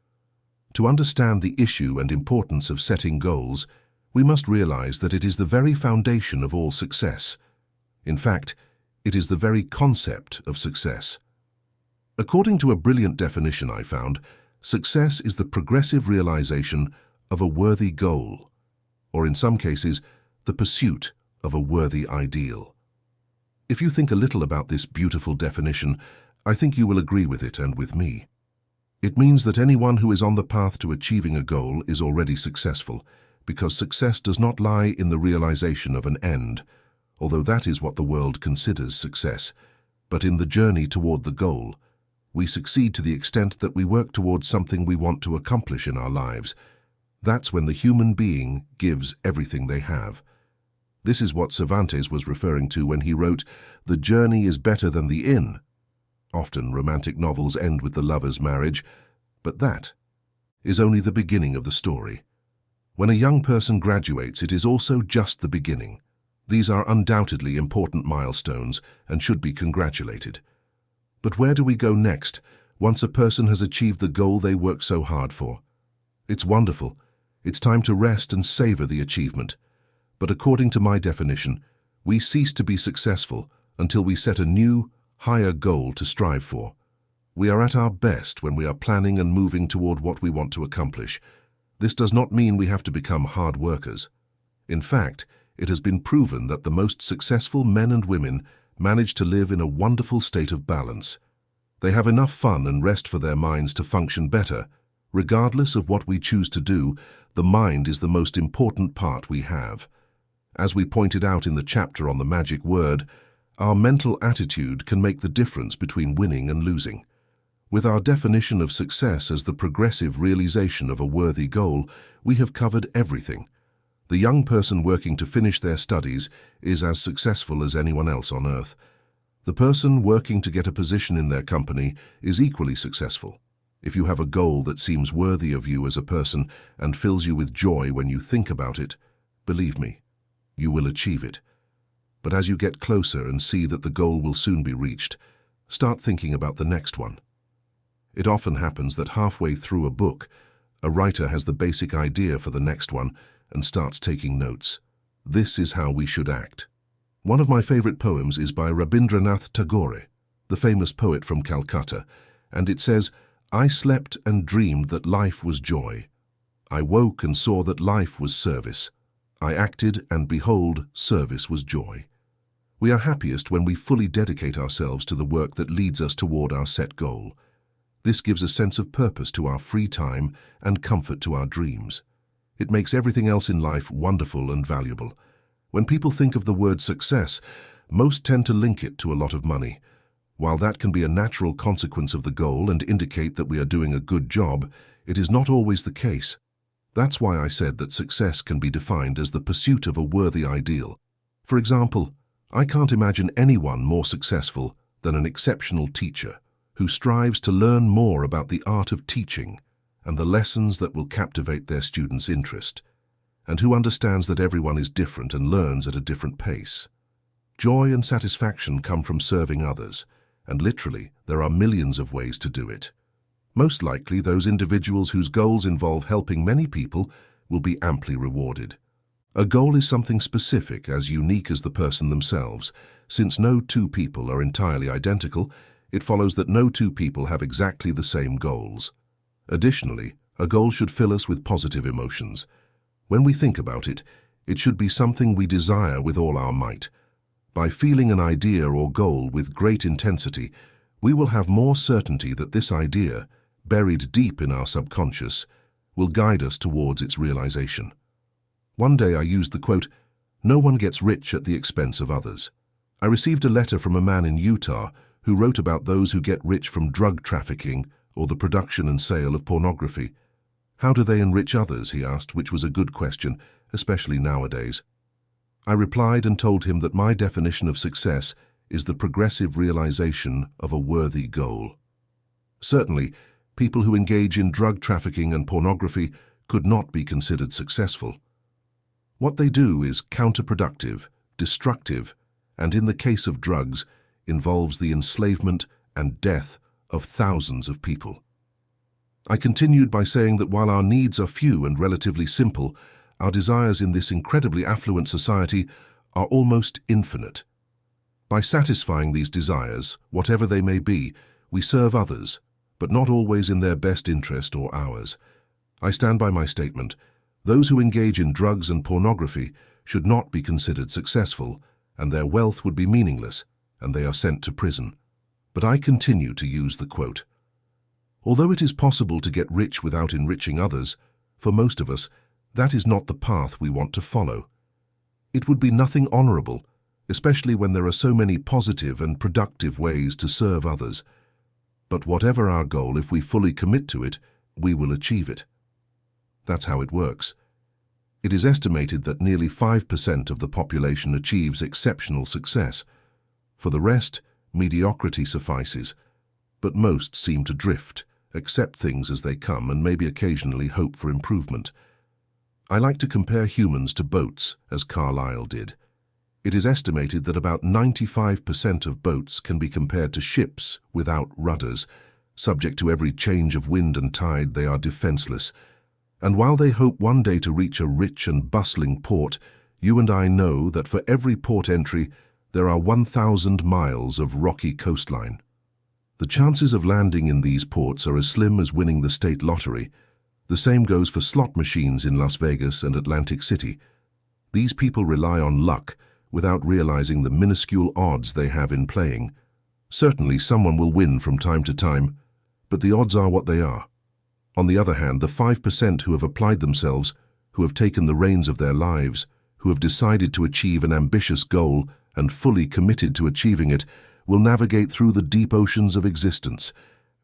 To understand the issue and importance of setting goals, we must realize that it is the very foundation of all success. In fact, it is the very concept of success. According to a brilliant definition I found, success is the progressive realization of a worthy goal, or in some cases, the pursuit of a worthy ideal. If you think a little about this beautiful definition, I think you will agree with it and with me. It means that anyone who is on the path to achieving a goal is already successful, because success does not lie in the realization of an end, although that is what the world considers success, but in the journey toward the goal. We succeed to the extent that we work towards something we want to accomplish in our lives. That's when the human being gives everything they have. This is what Cervantes was referring to when he wrote, "The journey is better than the inn." Often romantic novels end with the lover's marriage, but that is only the beginning of the story. When a young person graduates, it is also just the beginning. These are undoubtedly important milestones and should be congratulated. But where do we go next once a person has achieved the goal they worked so hard for? It's wonderful. It's time to rest and savor the achievement. But according to my definition, we cease to be successful until we set a new, higher goal to strive for. We are at our best when we are planning and moving toward what we want to accomplish. This does not mean we have to become hard workers. In fact, it has been proven that the most successful men and women manage to live in a wonderful state of balance. They have enough fun and rest for their minds to function better. Regardless of what we choose to do, the mind is the most important part we have. As we pointed out in the chapter on the magic word, our mental attitude can make the difference between winning and losing. With our definition of success as the progressive realization of a worthy goal, we have covered everything. The young person working to finish their studies is as successful as anyone else on earth. The person working to get a position in their company is equally successful. If you have a goal that seems worthy of you as a person and fills you with joy when you think about it, believe me, you will achieve it. But as you get closer and see that the goal will soon be reached, start thinking about the next one. It often happens that halfway through a book, a writer has the basic idea for the next one and starts taking notes. This is how we should act. One of my favorite poems is by Rabindranath Tagore, the famous poet from Calcutta, and it says, "I slept and dreamed that life was joy. I woke and saw that life was service. I acted and behold, service was joy." We are happiest when we fully dedicate ourselves to the work that leads us toward our set goal. This gives a sense of purpose to our free time and comfort to our dreams. It makes everything else in life wonderful and valuable. When people think of the word success, most tend to link it to a lot of money. While that can be a natural consequence of the goal and indicate that we are doing a good job, it is not always the case. That's why I said that success can be defined as the pursuit of a worthy ideal. For example, I can't imagine anyone more successful than an exceptional teacher who strives to learn more about the art of teaching and the lessons that will captivate their students' interest, and who understands that everyone is different and learns at a different pace. Joy and satisfaction come from serving others, and literally, there are millions of ways to do it. Most likely, those individuals whose goals involve helping many people will be amply rewarded. A goal is something specific, as unique as the person themselves. Since no two people are entirely identical, it follows that no two people have exactly the same goals. Additionally, a goal should fill us with positive emotions. When we think about it, it should be something we desire with all our might. By feeling an idea or goal with great intensity, we will have more certainty that this idea, buried deep in our subconscious, will guide us towards its realization. One day I used the quote, "No one gets rich at the expense of others." I received a letter from a man in Utah who wrote about those who get rich from drug trafficking or the production and sale of pornography. How do they enrich others, he asked, which was a good question, especially nowadays. I replied and told him that my definition of success is the progressive realization of a worthy goal. Certainly, people who engage in drug trafficking and pornography could not be considered successful. What they do is counterproductive, destructive, and in the case of drugs, involves the enslavement and death of thousands of people. I continued by saying that while our needs are few and relatively simple, our desires in this incredibly affluent society are almost infinite. By satisfying these desires, whatever they may be, we serve others, but not always in their best interest or ours. I stand by my statement. Those who engage in drugs and pornography should not be considered successful, and their wealth would be meaningless, and they are sent to prison. But I continue to use the quote. Although it is possible to get rich without enriching others, for most of us, that is not the path we want to follow. It would be nothing honorable, especially when there are so many positive and productive ways to serve others. But whatever our goal, if we fully commit to it, we will achieve it. That's how it works. It is estimated that nearly 5% of the population achieves exceptional success. For the rest, mediocrity suffices, but most seem to drift, accept things as they come, and maybe occasionally hope for improvement. I like to compare humans to boats, as Carlyle did. It is estimated that about 95% of boats can be compared to ships without rudders. Subject to every change of wind and tide, they are defenseless. And while they hope one day to reach a rich and bustling port, you and I know that for every port entry, there are 1,000 miles of rocky coastline. The chances of landing in these ports are as slim as winning the state lottery. The same goes for slot machines in Las Vegas and Atlantic City. These people rely on luck without realizing the minuscule odds they have in playing. Certainly someone will win from time to time, but the odds are what they are. On the other hand, the 5% who have applied themselves, who have taken the reins of their lives, who have decided to achieve an ambitious goal and fully committed to achieving it, will navigate through the deep oceans of existence,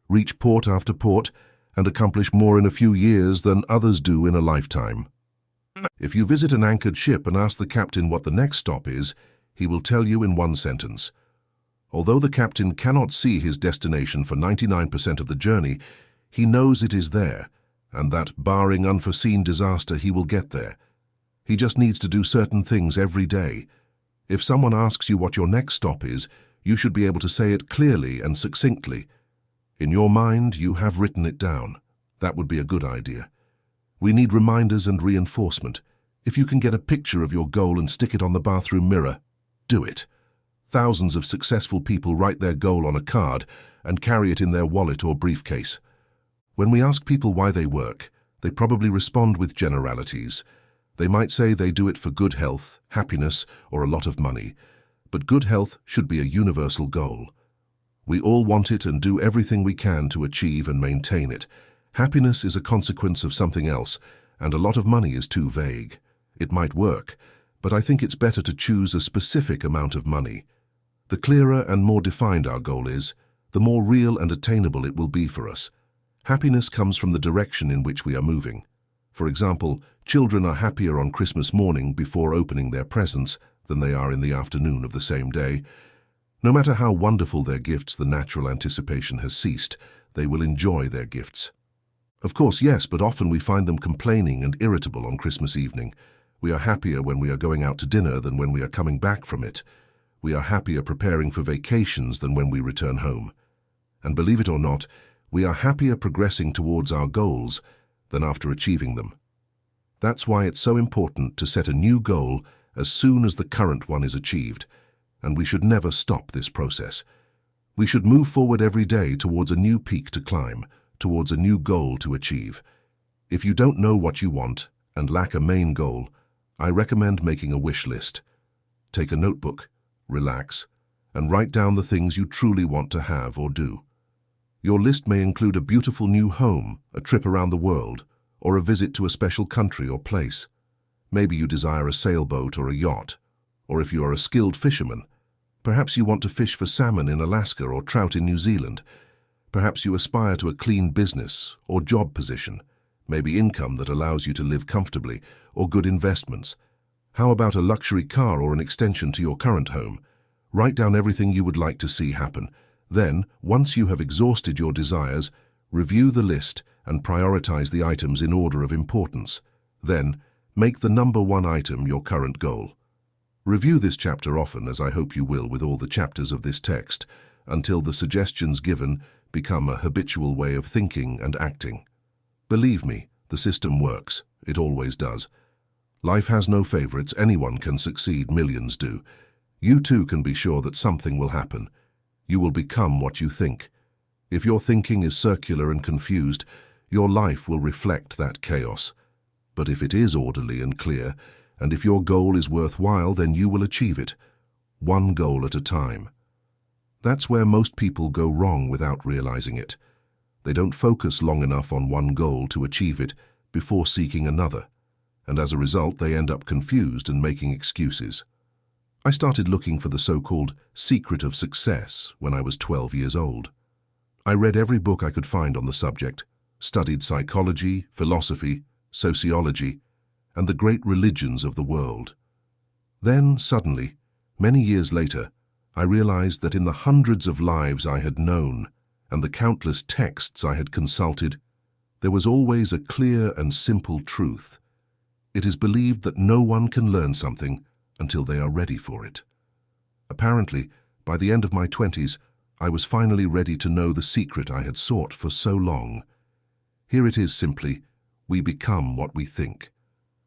reach port after port, and accomplish more in a few years than others do in a lifetime. If you visit an anchored ship and ask the captain what the next stop is, he will tell you in one sentence. Although the captain cannot see his destination for 99% of the journey, he knows it is there, and that, barring unforeseen disaster, he will get there. He just needs to do certain things every day. If someone asks you what your next stop is, you should be able to say it clearly and succinctly. In your mind, you have written it down. That would be a good idea. We need reminders and reinforcement. If you can get a picture of your goal and stick it on the bathroom mirror, do it. Thousands of successful people write their goal on a card and carry it in their wallet or briefcase. When we ask people why they work, they probably respond with generalities. They might say they do it for good health, happiness, or a lot of money. But good health should be a universal goal. We all want it and do everything we can to achieve and maintain it. Happiness is a consequence of something else, and a lot of money is too vague. It might work, but I think it's better to choose a specific amount of money. The clearer and more defined our goal is, the more real and attainable it will be for us. Happiness comes from the direction in which we are moving. For example, children are happier on Christmas morning before opening their presents than they are in the afternoon of the same day. No matter how wonderful their gifts, the natural anticipation has ceased. They will enjoy their gifts. Of course, yes, but often we find them complaining and irritable on Christmas evening. We are happier when we are going out to dinner than when we are coming back from it. We are happier preparing for vacations than when we return home. And believe it or not, we are happier progressing towards our goals than after achieving them. That's why it's so important to set a new goal as soon as the current one is achieved, and we should never stop this process. We should move forward every day towards a new peak to climb, towards a new goal to achieve. If you don't know what you want and lack a main goal, I recommend making a wish list. Take a notebook, relax, and write down the things you truly want to have or do. Your list may include a beautiful new home, a trip around the world, or a visit to a special country or place. Maybe you desire a sailboat or a yacht, or if you are a skilled fisherman, perhaps you want to fish for salmon in Alaska or trout in New Zealand. Perhaps you aspire to a clean business or job position, maybe income that allows you to live comfortably, or good investments. How about a luxury car or an extension to your current home? Write down everything you would like to see happen. Then, once you have exhausted your desires, review the list and prioritize the items in order of importance. Then, make the number one item your current goal. Review this chapter often, as I hope you will with all the chapters of this text, until the suggestions given become a habitual way of thinking and acting. Believe me, the system works. It always does. Life has no favorites. Anyone can succeed. Millions do. You too can be sure that something will happen. You will become what you think. If your thinking is circular and confused, your life will reflect that chaos. But if it is orderly and clear, and if your goal is worthwhile, then you will achieve it, one goal at a time. That's where most people go wrong without realizing it. They don't focus long enough on one goal to achieve it before seeking another, and as a result they end up confused and making excuses. I started looking for the so-called secret of success when I was 12 years old. I read every book I could find on the subject, studied psychology, philosophy, sociology, and the great religions of the world. Then, suddenly, many years later, I realized that in the hundreds of lives I had known and the countless texts I had consulted, there was always a clear and simple truth. It is believed that no one can learn something until they are ready for it. Apparently, by the end of my 20s, I was finally ready to know the secret I had sought for so long. Here it is simply, we become what we think.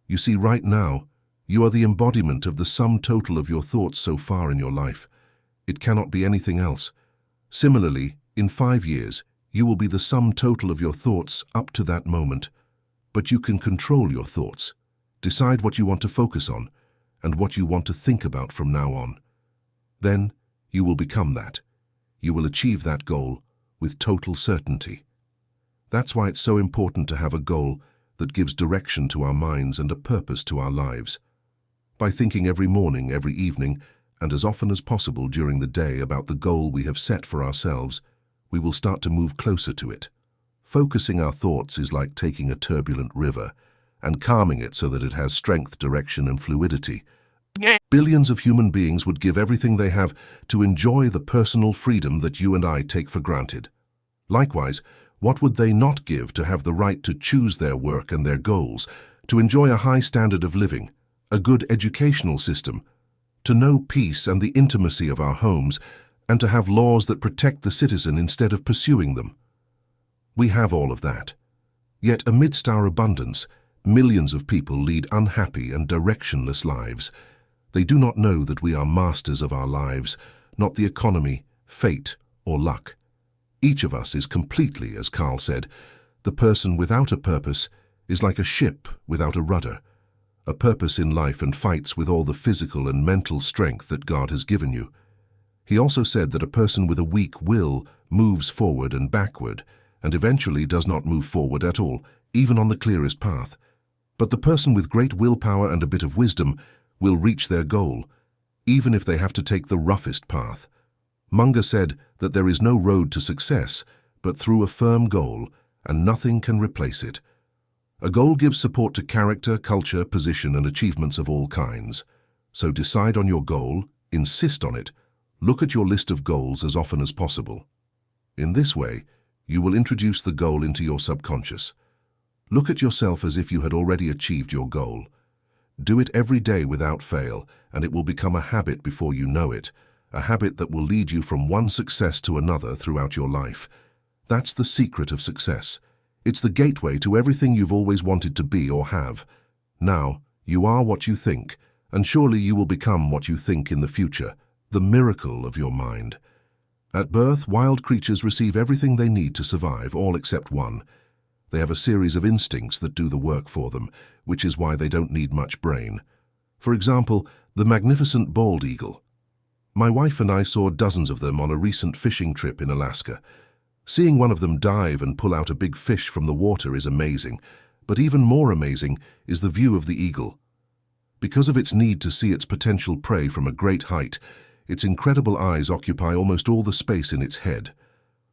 You see, right now, you are the embodiment of the sum total of your thoughts so far in your life. It cannot be anything else. Similarly, In 5 years, you will be the sum total of your thoughts up to that moment, but you can control your thoughts. Decide what you want to focus on and what you want to think about from now on. Then, you will become that. You will achieve that goal with total certainty. That's why it's so important to have a goal that gives direction to our minds and a purpose to our lives. By thinking every morning, every evening, and as often as possible during the day about the goal we have set for ourselves, we will start to move closer to it. Focusing our thoughts is like taking a turbulent river and calming it so that it has strength, direction, and fluidity. Billions of human beings would give everything they have to enjoy the personal freedom that you and I take for granted. Likewise, what would they not give to have the right to choose their work and their goals, to enjoy a high standard of living, a good educational system, to know peace and the intimacy of our homes, and to have laws that protect the citizen instead of pursuing them? We have all of that. Yet amidst our abundance, millions of people lead unhappy and directionless lives. They do not know that we are masters of our lives, not the economy, fate, or luck. Each of us is completely, as Carl said, the person without a purpose is like a ship without a rudder. A purpose in life and fights with all the physical and mental strength that God has given you. He also said that a person with a weak will moves forward and backward, and eventually does not move forward at all, even on the clearest path. But the person with great willpower and a bit of wisdom will reach their goal, even if they have to take the roughest path. Munger said that there is no road to success, but through a firm goal, and nothing can replace it. A goal gives support to character, culture, position, and achievements of all kinds. So decide on your goal, insist on it, look at your list of goals as often as possible. In this way, you will introduce the goal into your subconscious. Look at yourself as if you had already achieved your goal. Do it every day without fail, and it will become a habit before you know it, a habit that will lead you from one success to another throughout your life. That's the secret of success. It's the gateway to everything you've always wanted to be or have. Now, you are what you think, and surely you will become what you think in the future, the miracle of your mind. At birth, wild creatures receive everything they need to survive, all except one. They have a series of instincts that do the work for them, which is why they don't need much brain. For example, the magnificent bald eagle. My wife and I saw dozens of them on a recent fishing trip in Alaska. Seeing one of them dive and pull out a big fish from the water is amazing, but even more amazing is the view of the eagle. Because of its need to see its potential prey from a great height, its incredible eyes occupy almost all the space in its head.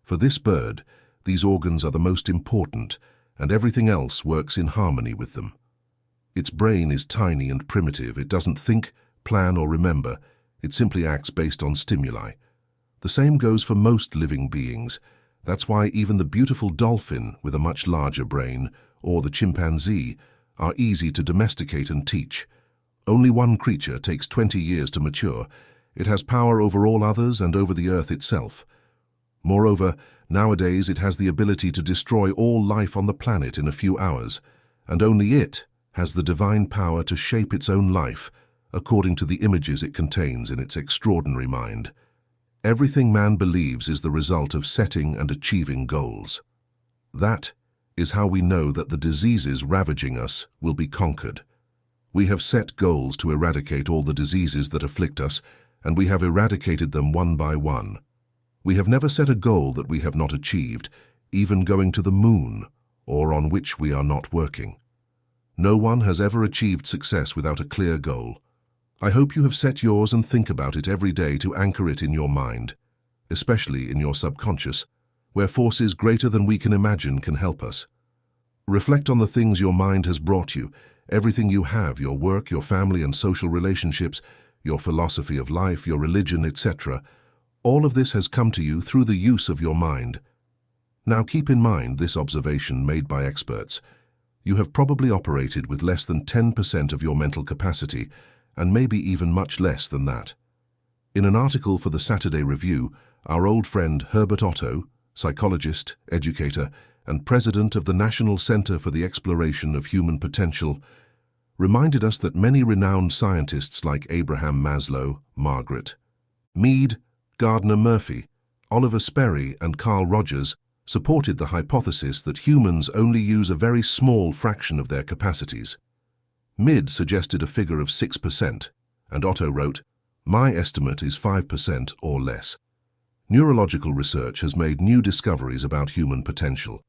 For this bird, these organs are the most important, and everything else works in harmony with them. Its brain is tiny and primitive. It doesn't think, plan, or remember. It simply acts based on stimuli. The same goes for most living beings. That's why even the beautiful dolphin with a much larger brain, or the chimpanzee, are easy to domesticate and teach. Only one creature takes 20 years to mature. It has power over all others and over the earth itself. Moreover, nowadays it has the ability to destroy all life on the planet in a few hours, and only it has the divine power to shape its own life according to the images it contains in its extraordinary mind. Everything man believes is the result of setting and achieving goals. That is how we know that the diseases ravaging us will be conquered. We have set goals to eradicate all the diseases that afflict us, and we have eradicated them one by one. We have never set a goal that we have not achieved, even going to the moon, or on which we are not working. No one has ever achieved success without a clear goal. I hope you have set yours and think about it every day to anchor it in your mind, especially in your subconscious, where forces greater than we can imagine can help us. Reflect on the things your mind has brought you, everything you have, your work, your family and social relationships, your philosophy of life, your religion, etc. All of this has come to you through the use of your mind. Now keep in mind this observation made by experts. You have probably operated with less than 10% of your mental capacity, and maybe even much less than that. In an article for the Saturday Review, our old friend Herbert Otto, psychologist, educator, and president of the National Center for the Exploration of Human Potential, reminded us that many renowned scientists like Abraham Maslow, Margaret Mead, Gardner Murphy, Oliver Sperry and Carl Rogers supported the hypothesis that humans only use a very small fraction of their capacities. Mid suggested a figure of 6%, and Otto wrote, "My estimate is 5% or less." Neurological research has made new discoveries about human potential.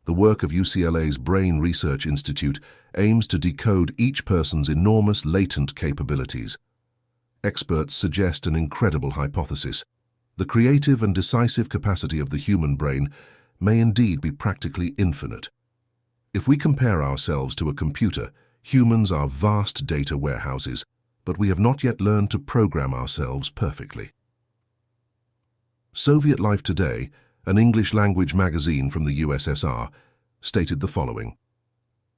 The work of UCLA's Brain Research Institute aims to decode each person's enormous latent capabilities. Experts suggest an incredible hypothesis. The creative and decisive capacity of the human brain may indeed be practically infinite. If we compare ourselves to a computer, humans are vast data warehouses, but we have not yet learned to program ourselves perfectly. Soviet Life Today, an English-language magazine from the USSR, stated the following: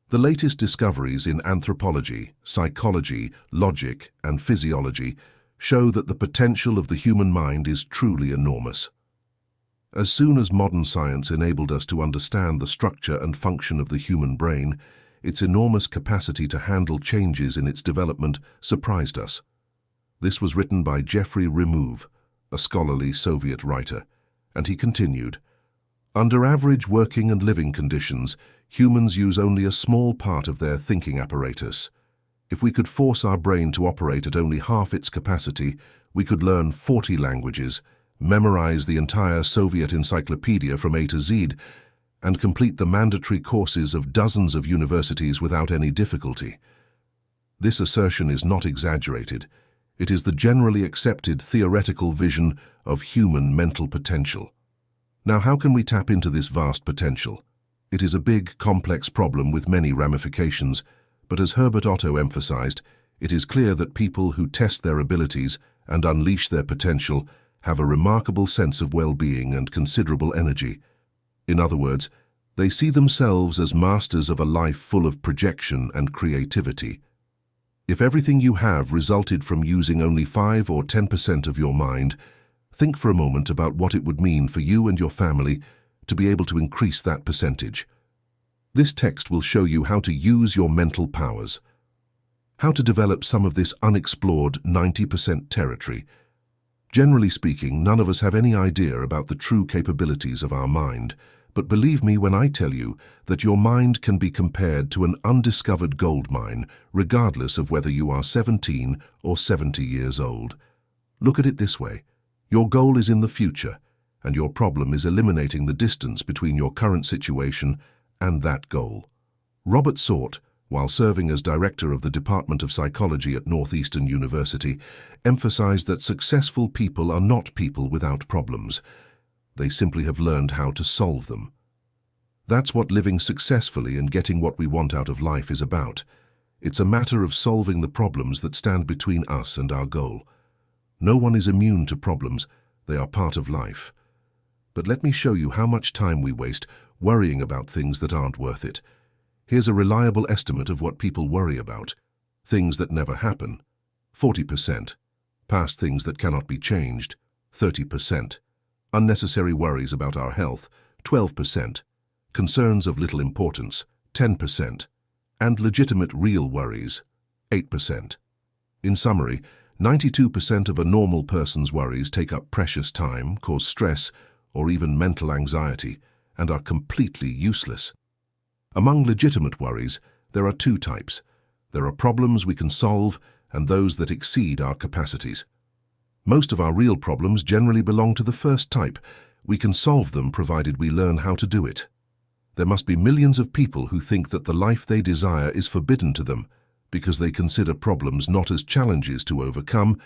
"The latest discoveries in anthropology, psychology, logic, and physiology show that the potential of the human mind is truly enormous. As soon as modern science enabled us to understand the structure and function of the human brain, its enormous capacity to handle changes in its development surprised us." This was written by Jeffrey Remove, a scholarly Soviet writer, and he continued, "Under average working and living conditions, humans use only a small part of their thinking apparatus. If we could force our brain to operate at only half its capacity, we could learn 40 languages, memorize the entire Soviet encyclopedia from A to Z, and complete the mandatory courses of dozens of universities without any difficulty." This assertion is not exaggerated. It is the generally accepted theoretical vision of human mental potential. Now, how can we tap into this vast potential? It is a big, complex problem with many ramifications, but as Herbert Otto emphasized, it is clear that people who test their abilities and unleash their potential have a remarkable sense of well-being and considerable energy. In other words, they see themselves as masters of a life full of projection and creativity. If everything you have resulted from using only 5 or 10% of your mind, think for a moment about what it would mean for you and your family to be able to increase that percentage. This text will show you how to use your mental powers, how to develop some of this unexplored 90% territory. Generally speaking, none of us have any idea about the true capabilities of our mind, but believe me when I tell you that your mind can be compared to an undiscovered gold mine, regardless of whether you are 17 or 70 years old. Look at it this way. Your goal is in the future, and your problem is eliminating the distance between your current situation and that goal. Robert Sort, while serving as director of the Department of Psychology at Northeastern University, emphasized that successful people are not people without problems. They simply have learned how to solve them. That's what living successfully and getting what we want out of life is about. It's a matter of solving the problems that stand between us and our goal. No one is immune to problems. They are part of life. But let me show you how much time we waste worrying about things that aren't worth it. Here's a reliable estimate of what people worry about. Things that never happen, 40%. Past things that cannot be changed, 30%. Unnecessary worries about our health, 12%. Concerns of little importance, 10%. And legitimate real worries, 8%. In summary, 92% of a normal person's worries take up precious time, cause stress, or even mental anxiety, and are completely useless. Among legitimate worries, there are two types. There are problems we can solve and those that exceed our capacities. Most of our real problems generally belong to the first type. We can solve them provided we learn how to do it. There must be millions of people who think that the life they desire is forbidden to them because they consider problems not as challenges to overcome,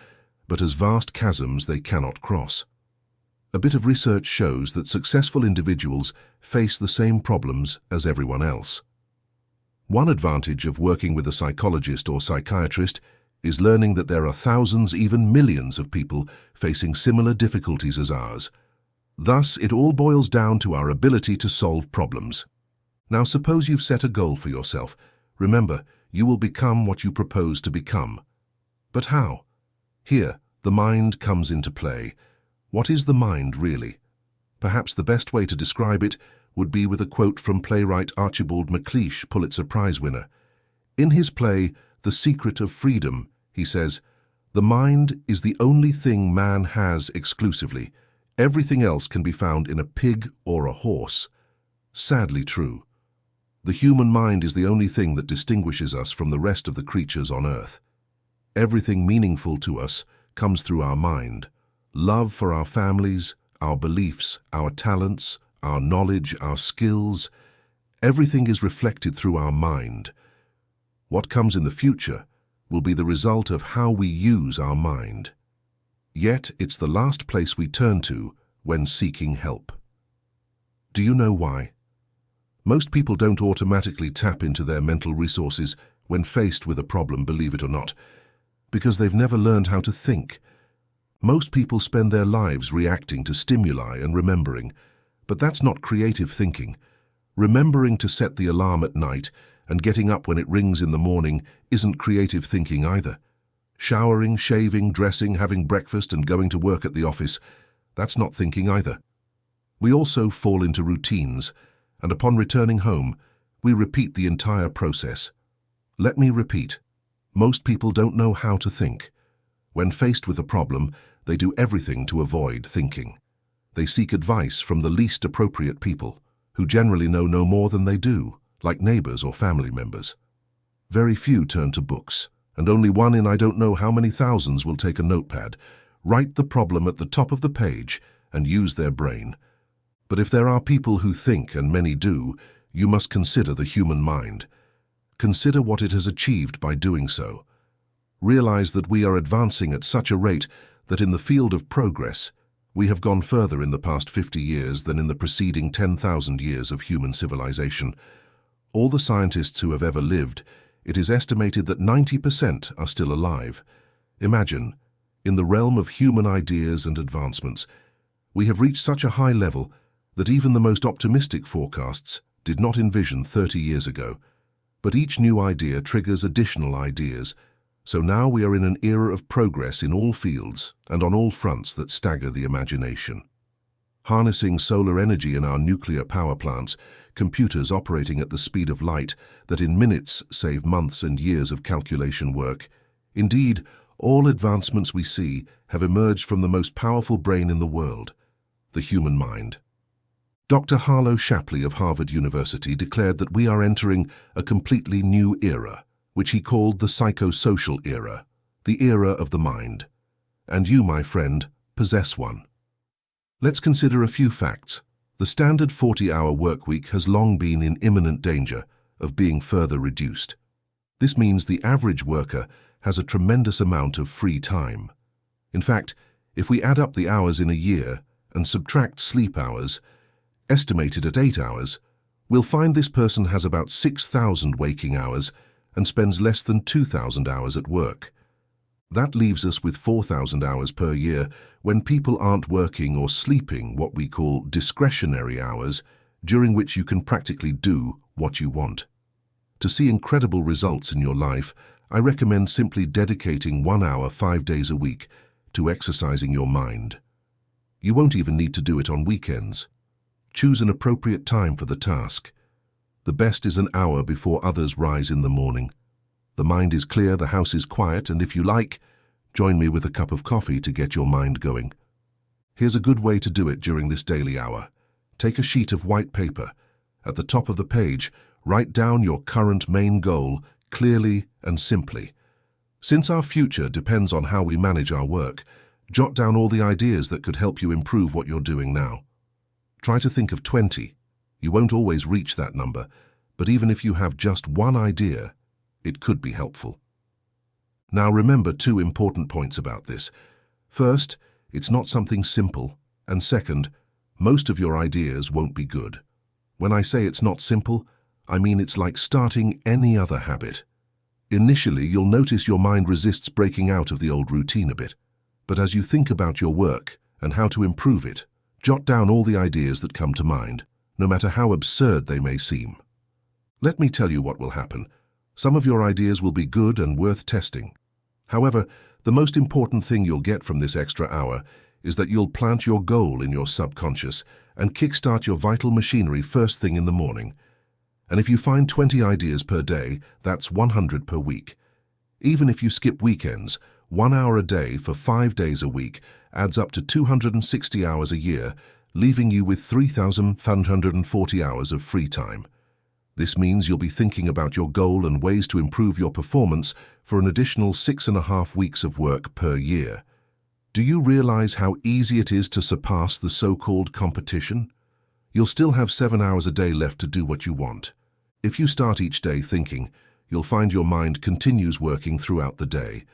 but as vast chasms they cannot cross. A bit of research shows that successful individuals face the same problems as everyone else. One advantage of working with a psychologist or psychiatrist is learning that there are thousands, even millions of people facing similar difficulties as ours. Thus, it all boils down to our ability to solve problems. Now, suppose you've set a goal for yourself. Remember, you will become what you propose to become. But how? Here, the mind comes into play. What is the mind, really? Perhaps the best way to describe it would be with a quote from playwright Archibald MacLeish, Pulitzer Prize winner. In his play, The Secret of Freedom, he says, "The mind is the only thing man has exclusively. Everything else can be found in a pig or a horse. Sadly true. The human mind is the only thing that distinguishes us from the rest of the creatures on earth. Everything meaningful to us comes through our mind. Love for our families, our beliefs, our talents, our knowledge, our skills. Everything is reflected through our mind. What comes in the future will be the result of how we use our mind. Yet it's the last place we turn to when seeking help. Do you know why? Most people don't automatically tap into their mental resources when faced with a problem, believe it or not, because they've never learned how to think. Most people spend their lives reacting to stimuli and remembering, but that's not creative thinking. Remembering to set the alarm at night and getting up when it rings in the morning isn't creative thinking either. Showering, shaving, dressing, having breakfast and going to work at the office, that's not thinking either. We also fall into routines, and upon returning home, we repeat the entire process. Let me repeat. Most people don't know how to think. When faced with a problem, they do everything to avoid thinking. They seek advice from the least appropriate people, who generally know no more than they do, like neighbors or family members. Very few turn to books, and only one in I don't know how many thousands will take a notepad, write the problem at the top of the page, and use their brain. But if there are people who think, and many do, you must consider the human mind. Consider what it has achieved by doing so. Realize that we are advancing at such a rate that in the field of progress, we have gone further in the past 50 years than in the preceding 10,000 years of human civilization. All the scientists who have ever lived, it is estimated that 90% are still alive. Imagine, in the realm of human ideas and advancements, we have reached such a high level that even the most optimistic forecasts did not envision 30 years ago. But each new idea triggers additional ideas, so now we are in an era of progress in all fields and on all fronts that stagger the imagination. Harnessing solar energy in our nuclear power plants, computers operating at the speed of light that in minutes save months and years of calculation work. Indeed, all advancements we see have emerged from the most powerful brain in the world, the human mind. Dr. Harlow Shapley of Harvard University declared that we are entering a completely new era, which he called the psychosocial era, the era of the mind. And you, my friend, possess one. Let's consider a few facts. The standard 40-hour workweek has long been in imminent danger of being further reduced. This means the average worker has a tremendous amount of free time. In fact, if we add up the hours in a year and subtract sleep hours, estimated at 8 hours, we'll find this person has about 6,000 waking hours and spends less than 2,000 hours at work. That leaves us with 4,000 hours per year when people aren't working or sleeping, what we call discretionary hours, during which you can practically do what you want. To see incredible results in your life, I recommend simply dedicating 1 hour 5 days a week to exercising your mind. You won't even need to do it on weekends. Choose an appropriate time for the task. The best is an hour before others rise in the morning. The mind is clear, the house is quiet, and if you like, join me with a cup of coffee to get your mind going. Here's a good way to do it during this daily hour. Take a sheet of white paper. At the top of the page, write down your current main goal clearly and simply. Since our future depends on how we manage our work, jot down all the ideas that could help you improve what you're doing now. Try to think of 20. You won't always reach that number, but even if you have just one idea, it could be helpful. Now remember 2 important points about this. First, it's not something simple, and second, most of your ideas won't be good. When I say it's not simple, I mean it's like starting any other habit. Initially, you'll notice your mind resists breaking out of the old routine a bit, but as you think about your work and how to improve it, jot down all the ideas that come to mind, no matter how absurd they may seem. Let me tell you what will happen. Some of your ideas will be good and worth testing. However, the most important thing you'll get from this extra hour is that you'll plant your goal in your subconscious and kickstart your vital machinery first thing in the morning. And if you find 20 ideas per day, that's 100 per week. Even if you skip weekends, 1 hour a day for 5 days a week adds up to 260 hours a year, leaving you with 3,540 hours of free time. This means you'll be thinking about your goal and ways to improve your performance for an additional 6.5 weeks of work per year. Do you realize how easy it is to surpass the so-called competition? You'll still have 7 hours a day left to do what you want. If you start each day thinking, you'll find your mind continues working throughout the day,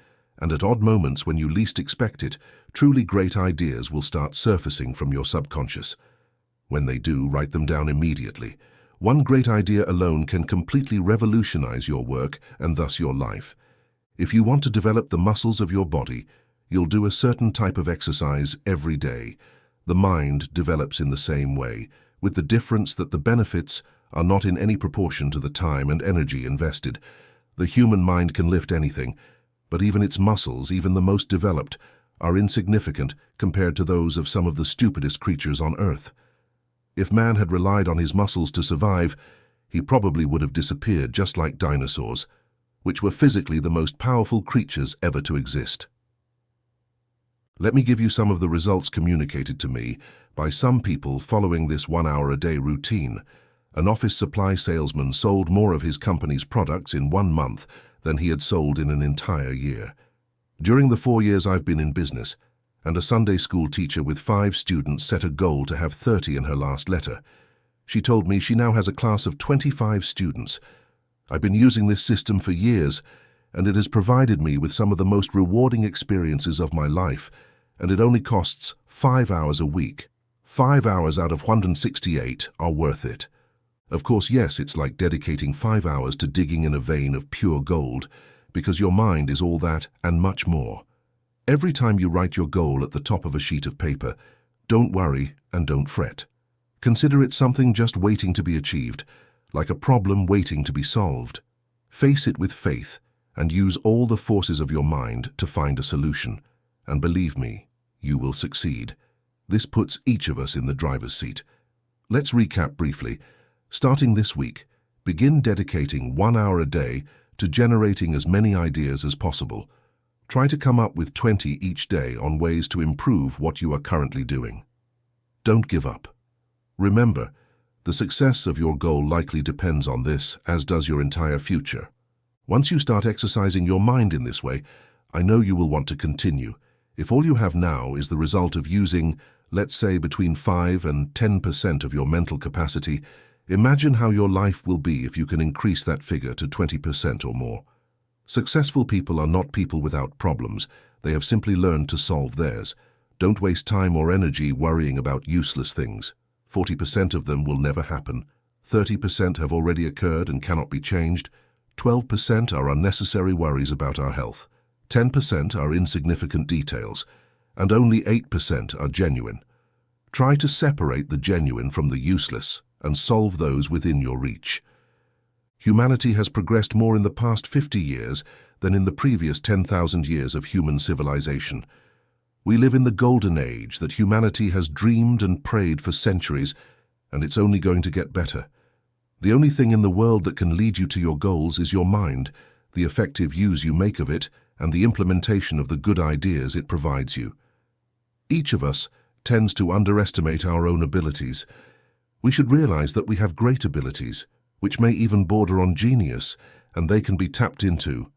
and at odd moments when you least expect it, truly great ideas will start surfacing from your subconscious. When they do, write them down immediately. One great idea alone can completely revolutionize your work and thus your life. If you want to develop the muscles of your body, you'll do a certain type of exercise every day. The mind develops in the same way, with the difference that the benefits are not in any proportion to the time and energy invested. The human mind can lift anything, but even its muscles, even the most developed, are insignificant compared to those of some of the stupidest creatures on Earth. If man had relied on his muscles to survive, he probably would have disappeared just like dinosaurs, which were physically the most powerful creatures ever to exist. Let me give you some of the results communicated to me by some people following this 1 hour a day routine. An office supply salesman sold more of his company's products in 1 month than he had sold in an entire year. During the 4 years I've been in business, and a Sunday school teacher with 5 students set a goal to have 30 in her last letter. She told me she now has a class of 25 students. I've been using this system for years, and it has provided me with some of the most rewarding experiences of my life, and it only costs 5 hours a week. 5 hours out of 168 are worth it. Of course, yes, it's like dedicating 5 hours to digging in a vein of pure gold, because your mind is all that and much more. Every time you write your goal at the top of a sheet of paper, don't worry and don't fret. Consider it something just waiting to be achieved, like a problem waiting to be solved. Face it with faith and use all the forces of your mind to find a solution. And believe me, you will succeed. This puts each of us in the driver's seat. Let's recap briefly. Starting this week, begin dedicating 1 hour a day to generating as many ideas as possible. Try to come up with 20 each day on ways to improve what you are currently doing. Don't give up. Remember, the success of your goal likely depends on this, as does your entire future. Once you start exercising your mind in this way, I know you will want to continue. If all you have now is the result of using, let's say, between 5 and 10% of your mental capacity, imagine how your life will be if you can increase that figure to 20% or more. Successful people are not people without problems. They have simply learned to solve theirs. Don't waste time or energy worrying about useless things. 40% of them will never happen. 30% have already occurred and cannot be changed. 12% are unnecessary worries about our health. 10% are insignificant details. And only 8% are genuine. Try to separate the genuine from the useless and solve those within your reach. Humanity has progressed more in the past 50 years than in the previous 10,000 years of human civilization. We live in the golden age that humanity has dreamed and prayed for centuries, and it's only going to get better. The only thing in the world that can lead you to your goals is your mind, the effective use you make of it, and the implementation of the good ideas it provides you. Each of us tends to underestimate our own abilities. We should realize that we have great abilities, which may even border on genius, and they can be tapped into